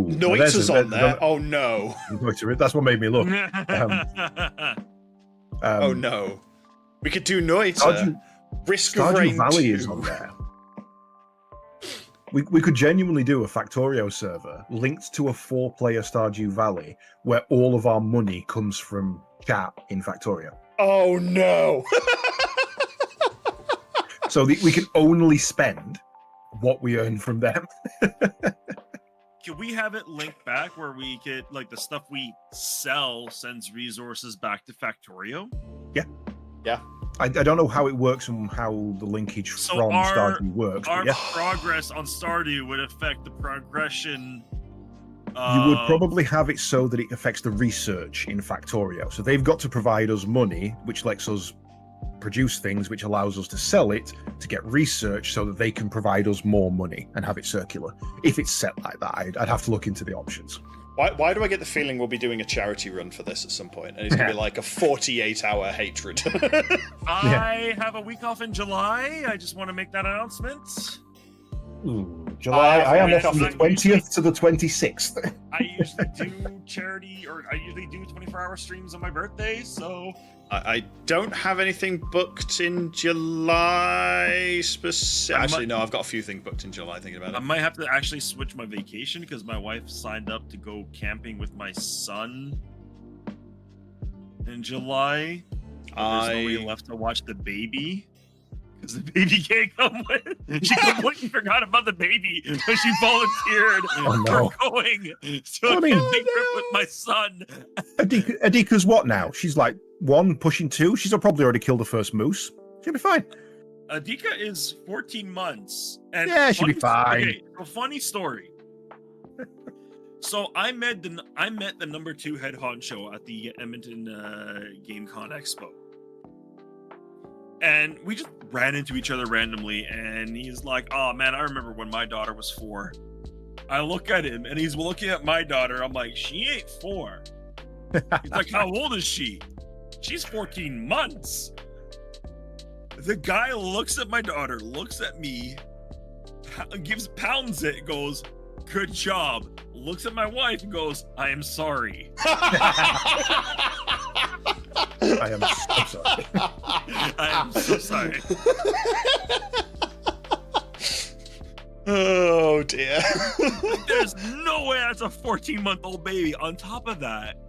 Noita's on there. Oh no. Noita, that's what made me look. Oh no. We could do Noita. Risk of Rain Valley 2. is on there. We could genuinely do a Factorio server linked to a 4-player Stardew Valley where all of our money comes from chat in Factorio. Oh no! So we can only spend what we earn from them. Can we have it linked back where we get like the stuff we sell sends resources back to Factorio? Yeah. Yeah. I don't know how it works and how the linkage from Stardew works. Our but yeah. progress on Stardew would affect the progression You would probably have it so that it affects the research in Factorio. So they've got to provide us money, which lets us produce things, which allows us to sell it to get research so that they can provide us more money and have it circular. If it's set like that, I'd have to look into the options. Why do I get the feeling we'll be doing a charity run for this at some point, and it's going to be like a 48-hour hatred? I have a week off in July. I just want to make that announcement. Ooh, July. I am off from the 20th to the 26th. I usually do charity, or I usually do 24-hour streams on my birthday, so... I don't have anything booked in July. Actually, no, I've got a few things booked in July, thinking about it. I might have to actually switch my vacation because my wife signed up to go camping with my son in July. There's nobody left to watch the baby because the baby can't come with. She completely forgot about the baby, but she volunteered for going to a camping trip with my son. Adika's what now? She's like 1 pushing 2. She's probably already killed the first moose. She'll be fine. Adika is 14 months. And yeah, she'll be fine. Okay, a funny story. So I met the number 2 head honcho at the Edmonton GameCon Expo. And we just ran into each other randomly, and he's like, oh man, I remember when my daughter was 4. I look at him, and he's looking at my daughter. I'm like, she ain't 4. He's like, how old is she? She's 14 months. The guy looks at my daughter, looks at me, pounds it, goes, good job. Looks at my wife and goes, I am sorry. I am so sorry. I am so sorry. Oh dear. There's no way that's a 14-month-old baby. On top of that,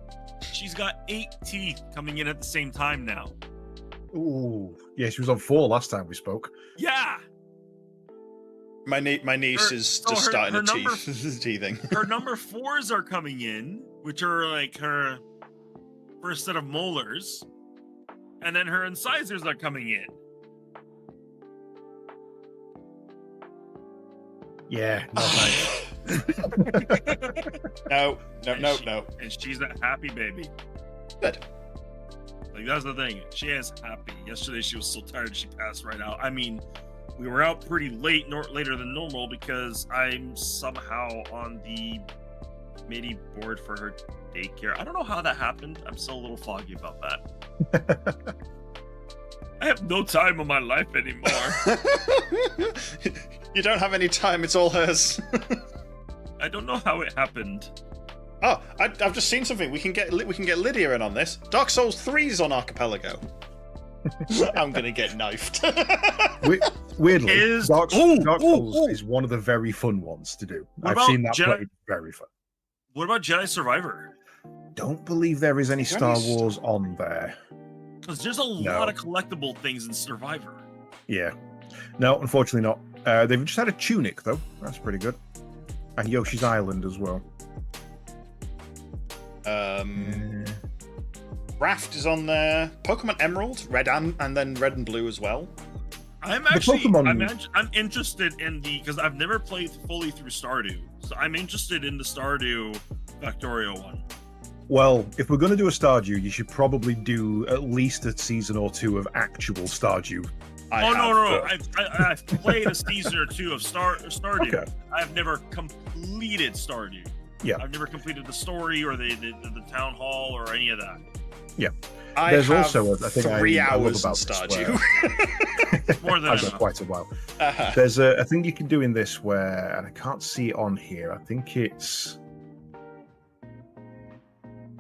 she's got 8 teeth coming in at the same time now. Ooh, yeah, she was on 4 last time we spoke. Yeah. My niece is just starting her teething. Her number 4s are coming in, which are like her first set of molars, and then her incisors are coming in. Yeah, not nice. No. And she's a happy baby. Good. Like, that's the thing. She is happy. Yesterday she was so tired she passed right out. I mean, we were out pretty late, later than normal, because I'm somehow on the committee board for her daycare. I don't know how that happened. I'm still a little foggy about that. I have no time in my life anymore. You don't have any time. It's all hers. I don't know how it happened. Oh, I've just seen something. We can get Lydia in on this. Dark Souls 3 is on Archipelago. I'm gonna get knifed. Weirdly, Dark Souls is one of the very fun ones to do. I've seen that played very fun. What about Jedi Survivor? Don't believe there is any Star Wars on there. Because there's a lot of collectible things in Survivor. Yeah. No, unfortunately not. They've just had a Tunic, though. That's pretty good. And Yoshi's Island as well. Raft is on there. Pokemon Emerald, Red and then Red and Blue as well. I'm interested in because I've never played fully through Stardew, so I'm interested in the Stardew Factorio one. Well, if we're going to do a Stardew, you should probably do at least a season or 2 of actual Stardew. No. I've played a season or 2 of Stardew. Okay. I've never completed Stardew. Yeah. I've never completed the story or the town hall or any of that. Yeah. There's also a thing 3 hours about Stardew. More than I've got quite a while. There's a thing you can do in this where, and I can't see it on here. I think it's.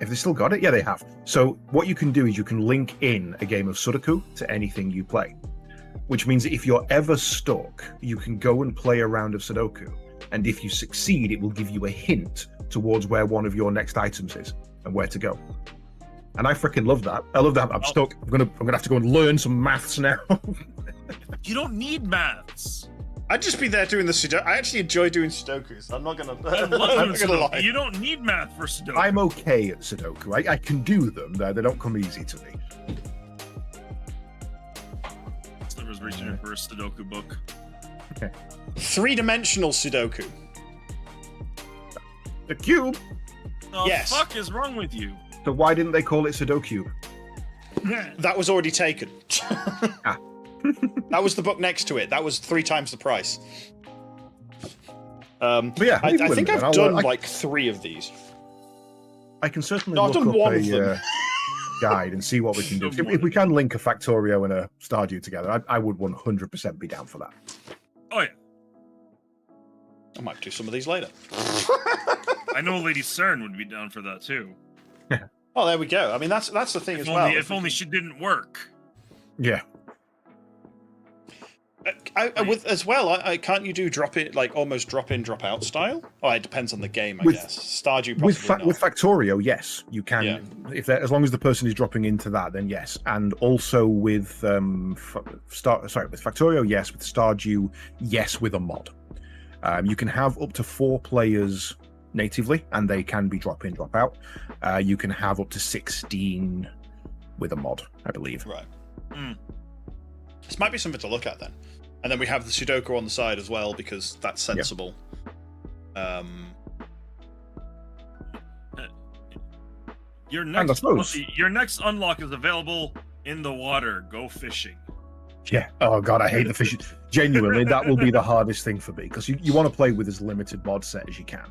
If they still got it, yeah, they have. So what you can do is you can link in a game of Sudoku to anything you play, which means that if you're ever stuck, you can go and play a round of Sudoku, and if you succeed, it will give you a hint towards where one of your next items is and where to go. And I freaking love that. I love that. I'm stuck. I'm gonna have to go and learn some maths now. You don't need maths. I'd just be there doing the Sudoku. I actually enjoy doing Sudokus. I'm not gonna lie. You don't need math for Sudoku. I'm okay at Sudoku. I can do them. They don't come easy to me. Sliver's reaching for a Sudoku book. Okay. 3-dimensional Sudoku. The cube. The Yes. fuck is wrong with you? So why didn't they call it Sudoku? That was already taken. Ah. That was the book next to it. That was 3 times the price. But yeah, I leave it with think me I've then. done I like 3 of these. can certainly No, I've look done up one of them. guide and see what we can do. If we can link a Factorio and a Stardew together, I would 100% be down for that. Oh yeah, I might do some of these later. I know Lady Sarin would be down for that too. Oh, there we go. I mean, that's the thing as well. If only she didn't work. Yeah. With as well, can't you do drop in, like almost drop in, drop out style? Oh, it depends on the game, I With- guess. Stardew possibly not. With Factorio, yes, you can. Yeah. As long as the person is dropping into that, then yes. And also with with Factorio, yes. With Stardew, yes, with a mod. You can have up to 4 players natively, and they can be drop in, drop out. You can have up to 16 with a mod, I believe. Right. Mm. This might be something to look at then. And then we have the Sudoku on the side as well because that's sensible. Your And I next, suppose- your next unlock is available in the water. Go fishing. Yeah. Oh god, I hate the fishing. Genuinely, that will be the hardest thing for me because you want to play with as limited mod set as you can.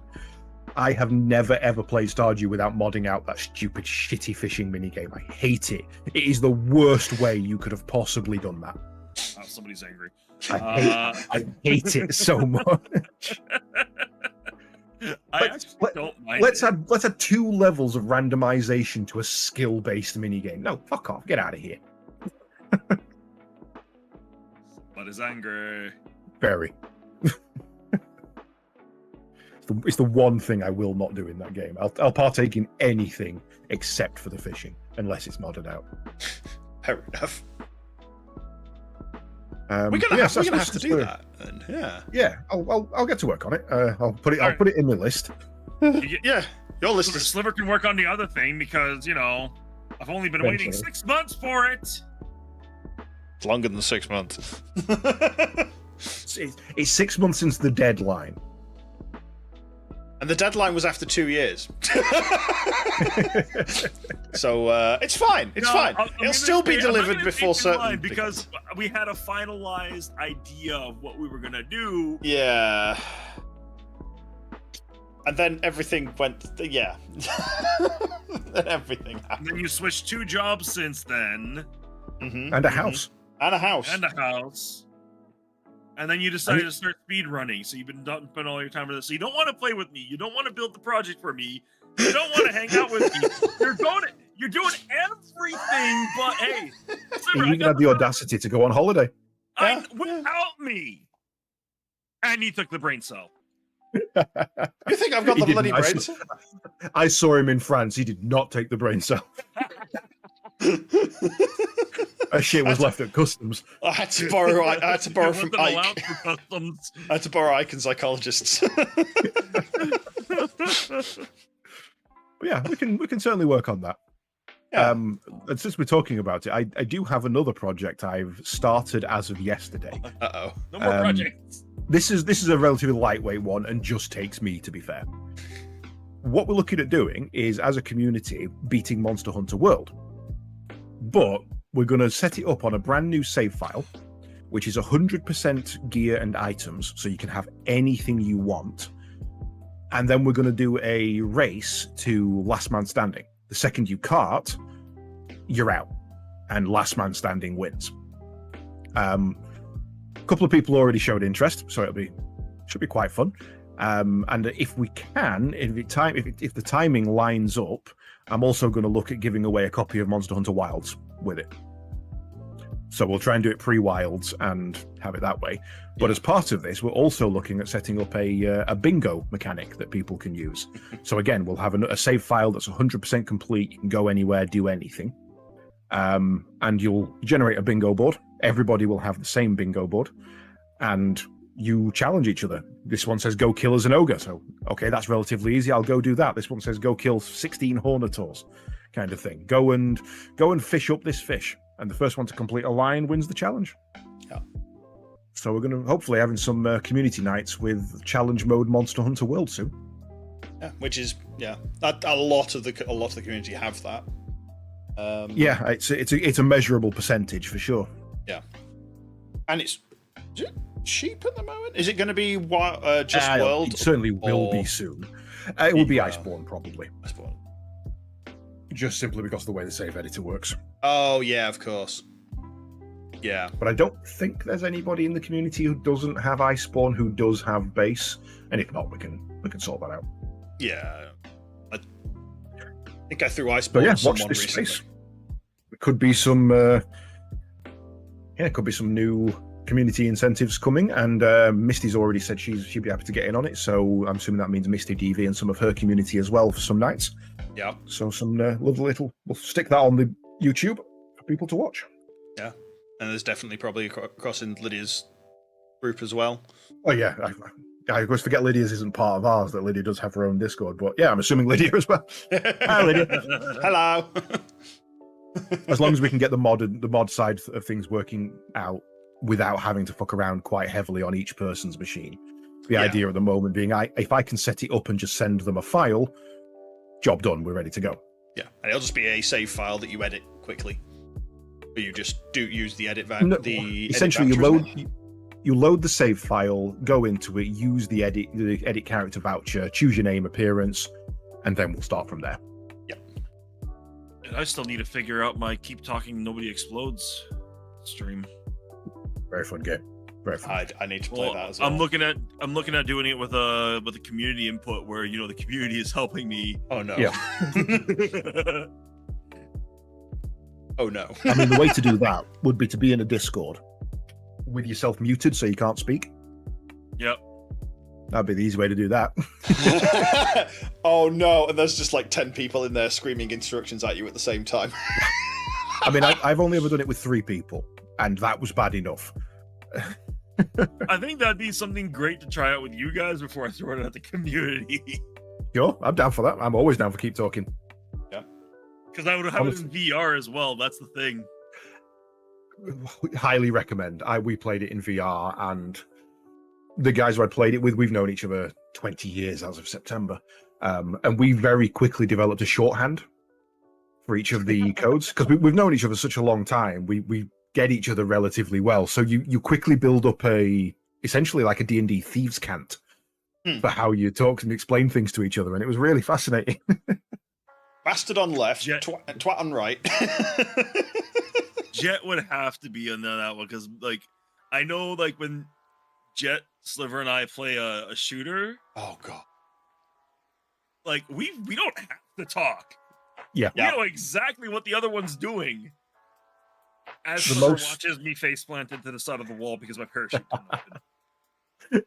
I have never ever played Stardew without modding out that stupid, shitty fishing minigame. I hate it. It is the worst way you could have possibly done that. Oh, somebody's angry. I hate it so much. I actually don't mind. Let's add 2 levels of randomization to a skill-based minigame. No, fuck off. Get out of here. But is angry. Very. It's the one thing I will not do in that game. I'll partake in anything except for the fishing, unless it's modded out. Fair enough. We're We're gonna have to do that. Then. Yeah. Yeah, I'll get to work on it. I'll put it in my list. Yeah. Your list is Sliver can work on the other thing because, you know, I've only been waiting Eventually. 6 months for it. longer than 6 months. It's 6 months since the deadline. And the deadline was after 2 years. So it's fine. It's fine. It'll still be delivered before certain. Because we had a finalized idea of what we were gonna do. Yeah. And then everything went. Yeah. Then everything And happened. then you switched 2 jobs since then, Mhm, And a mhm. house. And a house. and a house. And then you decided to start speed running. So you've been spending all your time with this. So you don't want to play with me. You don't want to build the project for me. You don't want to hang out with me. You're doing everything, but hey, Sliver, You even had the audacity to go on holiday. Yeah, without me. And he took the brain cell. You think I've got He the didn't. bloody brains? I saw him in France. He did not take the brain cell. That shit was left at customs. I had to borrow. I had to borrow It from wasn't allowed Ike. for customs. I had to borrow Ike and psychologists. But yeah, we can certainly work on that. Yeah. And since we're talking about it, I do have another project I've started as of yesterday. Uh-oh. No more projects. This is a relatively lightweight one and just takes me, to be fair. What we're looking at doing is, as a community, beating Monster Hunter World. But we're going to set it up on a brand new save file, which is 100% gear and items, so you can have anything you want. And then we're going to do a race to last man standing. The second you cart, you're out, and last man standing wins. A couple of people already showed interest, so should be quite fun. And if we can, if the timing lines up, I'm also going to look at giving away a copy of Monster Hunter Wilds with it. So we'll try and do it pre-Wilds and have it that way. But as part of this, we're also looking at setting up a bingo mechanic that people can use. So again, we'll have a save file that's 100% complete. You can go anywhere, do anything. And you'll generate a bingo board. Everybody will have the same bingo board. And you challenge each other. This one says, go kill as an ogre. So, okay, that's relatively easy. I'll go do that. This one says, go kill 16 Hornators, kind of thing. Go and fish up this fish. And the first one to complete a line wins the challenge. Yeah. So we're going to hopefully having some community nights with challenge mode Monster Hunter World soon. Yeah, which is a lot of the community have that. Yeah, it's a measurable percentage for sure. Yeah, and is it cheap at the moment? Is it going to be just World? It certainly will be soon. It will be Iceborne probably. Iceborne. Just simply because of the way the save editor works. Oh yeah, of course. Yeah, but I don't think there's anybody in the community who doesn't have Iceborne who does have base, and if not, we can sort that out. Yeah, I think I threw Iceborne at someone recently. Space. It could be some, could be some new community incentives coming, and Misty's already said she'd be happy to get in on it. So I'm assuming that means Misty DV and some of her community as well for some nights. Yeah. So some lovely little. We'll stick that on the YouTube for people to watch. Yeah, and there's definitely probably across in Lydia's group as well. Oh yeah, I always forget Lydia's isn't part of ours. That Lydia does have her own Discord, but yeah, I'm assuming Lydia as well. Hi, Lydia. Hello. As long as we can get the mod side of things working out without having to fuck around quite heavily on each person's machine. The idea at the moment being, if I can set it up and just send them a file, job done, we're ready to go. Yeah, and it'll just be a save file that you edit quickly. Or you just use the edit essentially, you load the save file, go into it, use the edit character voucher, choose your name, appearance, and then we'll start from there. I still need to figure out my keep talking nobody explodes stream. Very fun game. Very fun. I need to play that as well. I'm looking at doing it with a community input where the community is helping me. Oh no. Yeah. Oh no. I mean, the way to do that would be to be in a Discord with yourself muted so you can't speak. Yep. That'd be the easy way to do that. Oh no, and there's just like 10 people in there screaming instructions at you at the same time. I mean, I've only ever done it with 3 people, and that was bad enough. I think that'd be something great to try out with you guys before I throw it at the community. Sure, I'm down for that. I'm always down for keep talking. Yeah. Because I would have it in VR as well, that's the thing. Highly recommend. We played it in VR, and the guys who I played it with, we've known each other 20 years as of September. And we very quickly developed a shorthand for each of the codes, because we've known each other such a long time. We get each other relatively well. So you quickly build up essentially like a D&D thieves' cant for how you talk and explain things to each other. And it was really fascinating. Bastard on left, twat on right. Jet would have to be on that one, because I know when Jet, Sliver, and I play a shooter. Oh god. We don't have to talk. Yeah. We know exactly what the other one's doing. As Sliver watches me face plant into the side of the wall because my parachute didn't open.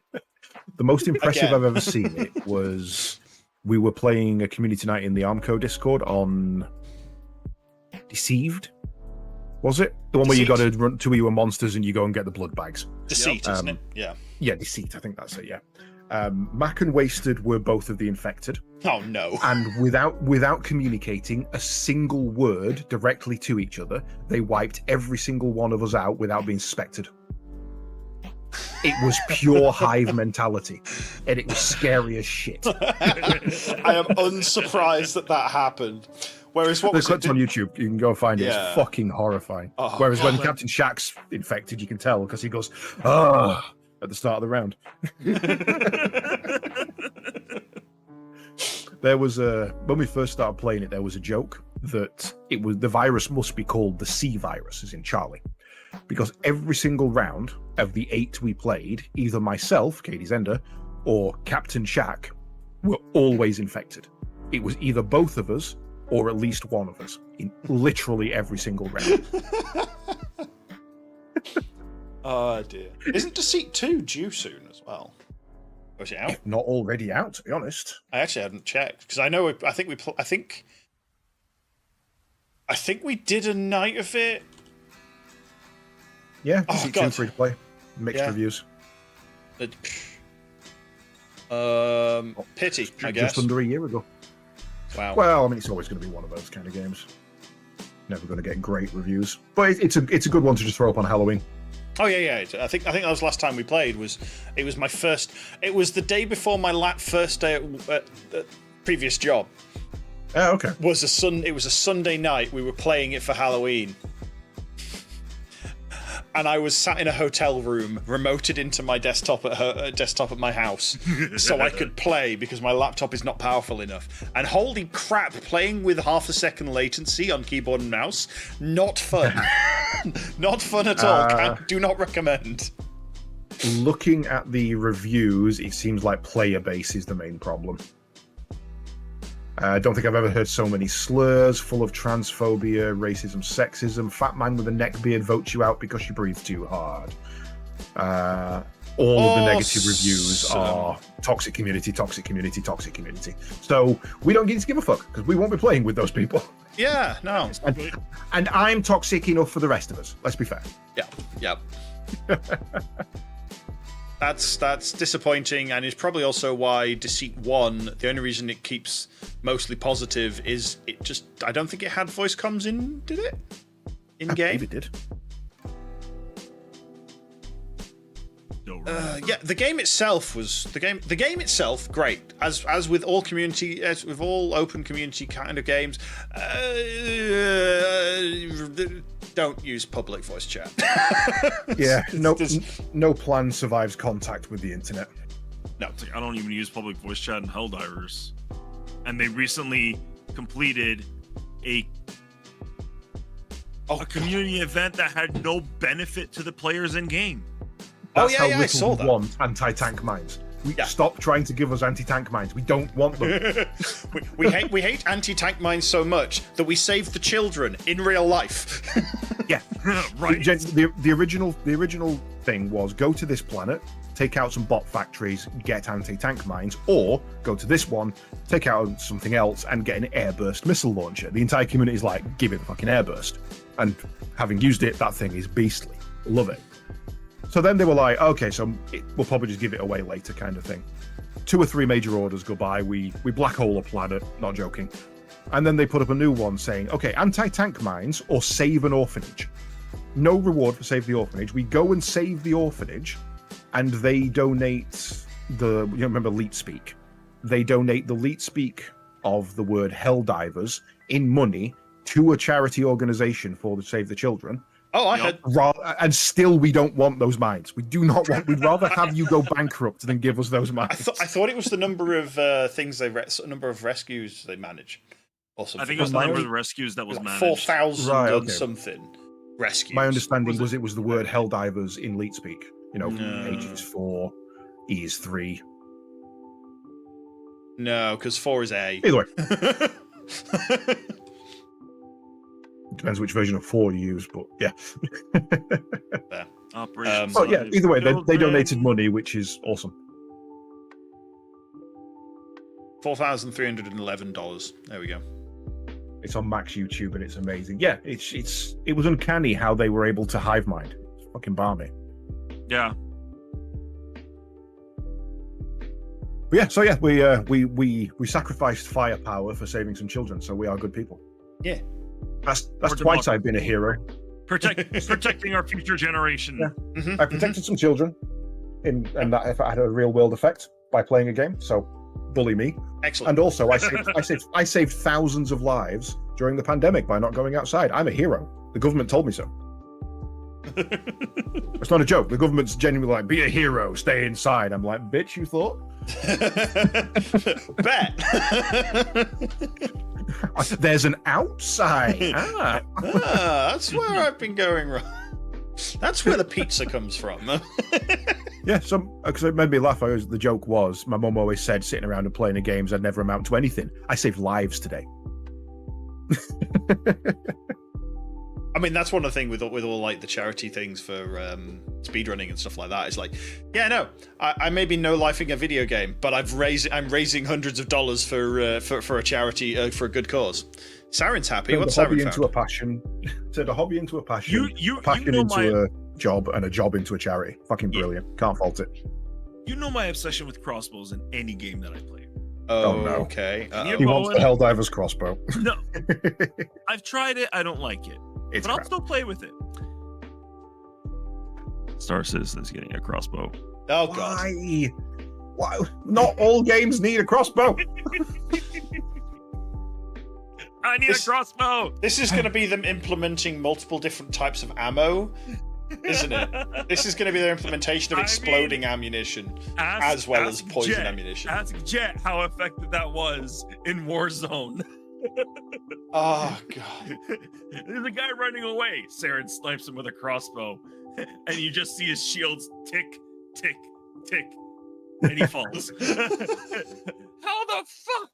The most impressive I've ever seen it was we were playing a community night in the Armco Discord on Deceived. Was it? The one where you got to run 2 of you are monsters and you go and get the blood bags. Deceit, isn't it? Yeah. Yeah, Deceit. I think that's it. Yeah. Mac and Wasted were both of the infected. Oh no! And without communicating a single word directly to each other, they wiped every single one of us out without being suspected. It was pure hive mentality, and it was scary as shit. I am unsurprised that happened. Whereas what was clips on YouTube, you can go find it. It's fucking horrifying. Oh, Whereas when Captain Shack's infected, you can tell because he goes, "Ah." At the start of the round. There was when we first started playing it, there was a joke that the virus must be called the C virus, as in Charlie, because every single round of the 8 we played, either myself, CaedesEnder, or Captain Shack were always infected. It was either both of us or at least one of us in literally every single round. Oh dear. Isn't Deceit 2 due soon as well? Or is it out? Not already out, to be honest. I actually hadn't checked because I know. I think we did a night of it. Yeah, Deceit 2 free to play, mixed reviews. Pity, I guess. Just under a year ago. Wow. Well, I mean, it's always going to be one of those kind of games. Never going to get great reviews, but it's a good one to just throw up on Halloween. Oh yeah. I think that was the last time we played. It was my first. It was the day before my first day at previous job. Oh, okay. It was a Sunday night. We were playing it for Halloween. And I was sat in a hotel room, remoted into my desktop at my house, so I could play because my laptop is not powerful enough. And holy crap, playing with half a second latency on keyboard and mouse, not fun. Not fun at all. Do not recommend. Looking at the reviews, it seems like player base is the main problem. I don't think I've ever heard so many slurs, full of transphobia, racism, sexism. Fat man with a neck beard votes you out because you breathe too hard. All of the negative reviews are toxic community, toxic community, toxic community. So we don't need to give a fuck because we won't be playing with those people. Yeah, no. And I'm toxic enough for the rest of us. Let's be fair. Yeah. That's disappointing, and is probably also why Deceit 1, the only reason it keeps mostly positive is I don't think it had voice comms in, did it? In game? Maybe it did. Yeah, the game itself great. As with all open community kind of games, don't use public voice chat. Yeah, no plan survives contact with the internet. No, I don't even use public voice chat in Helldivers, and they recently completed a community event that had no benefit to players in game. That's how little I saw we that. want anti-tank mines. Stop trying to give us anti-tank mines. We don't want them. we hate anti-tank mines so much that we save the children in real life. Yeah, right. The original thing was go to this planet, take out some bot factories, get anti-tank mines, or go to this one, take out something else, and get an airburst missile launcher. The entire community is like, give it a fucking airburst. And having used it, that thing is beastly. Love it. So then they were like, okay, so we'll probably just give it away later, kind of thing. 2 or 3 major orders go by. We black hole a planet, not joking. And then they put up a new one saying, okay, anti-tank mines or save an orphanage. No reward for save the orphanage. We go and save the orphanage, and they donate remember Leet Speak? They donate the Leet Speak of the word Helldivers in money to a charity organization for the Save the Children. Oh, and still we don't want those mines. We do not want. We'd rather have you go bankrupt than give us those mines. I thought it was the number of number of rescues they manage, or something. I think it was the number of rescues that was managed. 4,000 something rescues. My understanding was it was the word Helldivers in Leet Speak. H is 4, E is 3. No, because 4 is A. Either way. Depends which version of 4 you use, but yeah. Either way, they donated money, which is awesome. $4,311. There we go. It's on Max YouTube and it's amazing. Yeah, it was uncanny how they were able to hive mind. It's fucking balmy. Yeah. But yeah, we sacrificed firepower for saving some children, so we are good people. Yeah. That's twice I've been a hero. Protecting our future generation. Yeah. Mm-hmm, I protected some children, and that if I had a real world effect by playing a game. So, bully me. Excellent. And also, I saved thousands of lives during the pandemic by not going outside. I'm a hero. The government told me so. It's not a joke. The government's genuinely like, be a hero, stay inside. I'm like, bitch, you thought? Bet. There's an outside. That's where I've been going wrong. That's where the pizza comes from. Yeah, because it made me laugh. The joke was, my mum always said, sitting around and playing the games, I'd never amount to anything. I saved lives today. I mean, that's one of the things with all like the charity things for speedrunning and stuff like that. It's like, yeah, no, I may be no lifing a video game, but I'm raising hundreds of dollars for a charity for a good cause. Sarin's happy. What's Sarin found? Into a passion. Turned a hobby into a passion. Passion into a job, and a job into a charity. Fucking brilliant. Can't fault it. You know my obsession with crossbows in any game that I play. Oh, no. Okay. He wants the Helldiver's crossbow. No, I've tried it. I don't like it. But I'll still play with it. Star Citizen is getting a crossbow. Oh god. Why? Not all games need a crossbow. I need a crossbow. This is going to be them implementing multiple different types of ammo, isn't it? This is going to be their implementation of exploding ammunition as well as poison ammunition. Ask Jet how effective that was in Warzone. Oh god. There's a guy running away. Sarin snipes him with a crossbow, and you just see his shields tick, tick, tick, and he falls. How the fuck?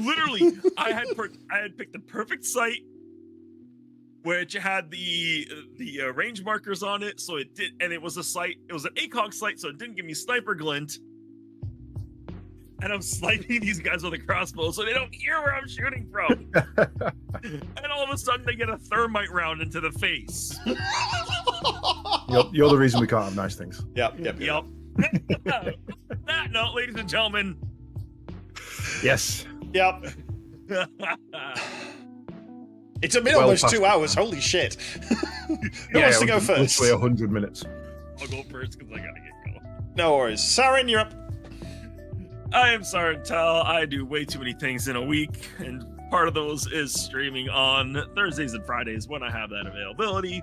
Literally, I had picked the perfect site, which had the range markers on it, so it did, and it was an ACOG site, so it didn't give me sniper glint. And I'm sniping these guys with a crossbow, so they don't hear where I'm shooting from. And all of a sudden, they get a thermite round into the face. You're the reason we can't have nice things. Yep. That note, ladies and gentlemen. Yes. Yep. It's been almost 2 hours. Holy shit. Who wants to go first? Literally 100 minutes. I'll go first because I gotta get going. No worries. Sarin, you're up. I am SarinTal. I do way too many things in a week, and part of those is streaming on Thursdays and Fridays when I have that availability.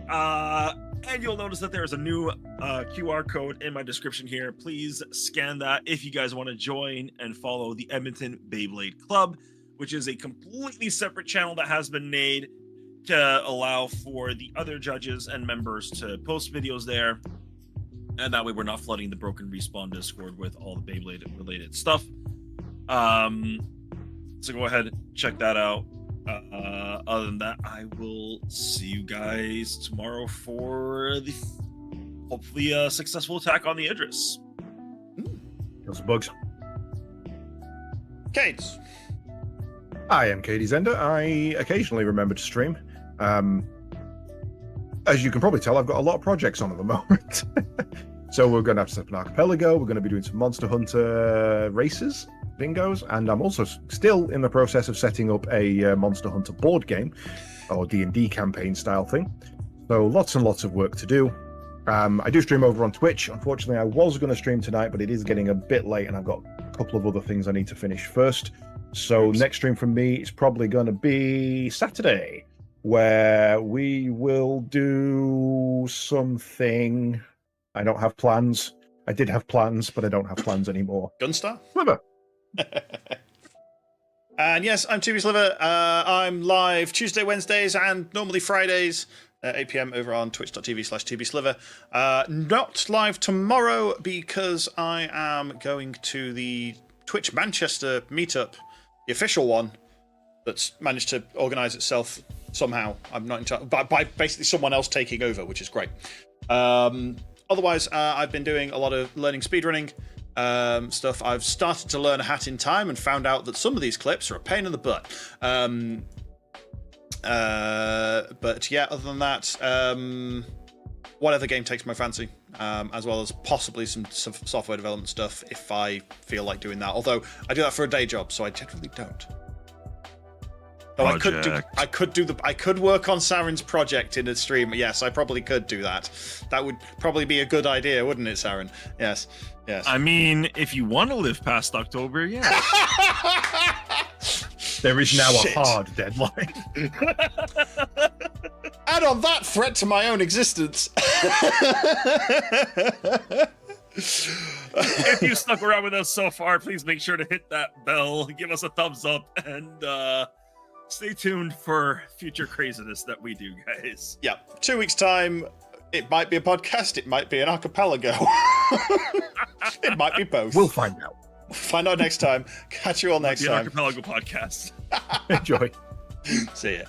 And you'll notice that there is a new QR code in my description here. Please scan that if you guys want to join and follow the Edmonton Beyblade Club, which is a completely separate channel that has been made to allow for the other judges and members to post videos there. And that way we're not flooding the Broken Respawn Discord with all the Beyblade related stuff. So go ahead, check that out. Other than that, I will see you guys tomorrow for the hopefully successful attack on the Idris. Kill some bugs. Caedes. I am CaedesEnder. I occasionally remember to stream. As you can probably tell, I've got a lot of projects on at the moment. So we're going to have to set up an archipelago. We're going to be doing some Monster Hunter races, bingos, and I'm also still in the process of setting up a Monster Hunter board game or D&D campaign style thing. So lots and lots of work to do. I do stream over on Twitch. Unfortunately, I was going to stream tonight, but it is getting a bit late and I've got a couple of other things I need to finish first. So next stream from me is probably going to be Saturday, where we will do something. I don't have plans. I did have plans, but I don't have plans anymore. Gunstar? Sliver. And yes, I'm TBSliver. I'm live Tuesday, Wednesdays, and normally Fridays at 8 p.m. over on twitch.tv/TBSliver. Not live tomorrow because I am going to the Twitch Manchester meetup, the official one that's managed to organise itself somehow. I'm not entirely, by basically someone else taking over, which is great. Otherwise, I've been doing a lot of learning speedrunning stuff. I've started to learn a hat in time and found out that some of these clips are a pain in the butt. But yeah, other than that, whatever game takes my fancy, as well as possibly some software development stuff if I feel like doing that. Although I do that for a day job, so I generally don't. Oh, I could work on Sarin's project in a stream. Yes, I probably could do that. That would probably be a good idea, wouldn't it, Sarin? Yes. I mean, if you want to live past October, yeah. There is now a hard deadline. Add on that threat to my own existence. If you stuck around with us so far, please make sure to hit that bell, give us a thumbs up, and stay tuned for future craziness that we do, guys. Yeah, 2 weeks' time, it might be a podcast, it might be an archipelago. It might be both. We'll find out. Find out next time. Catch you all next time. The Archipelago podcast. Enjoy. See ya.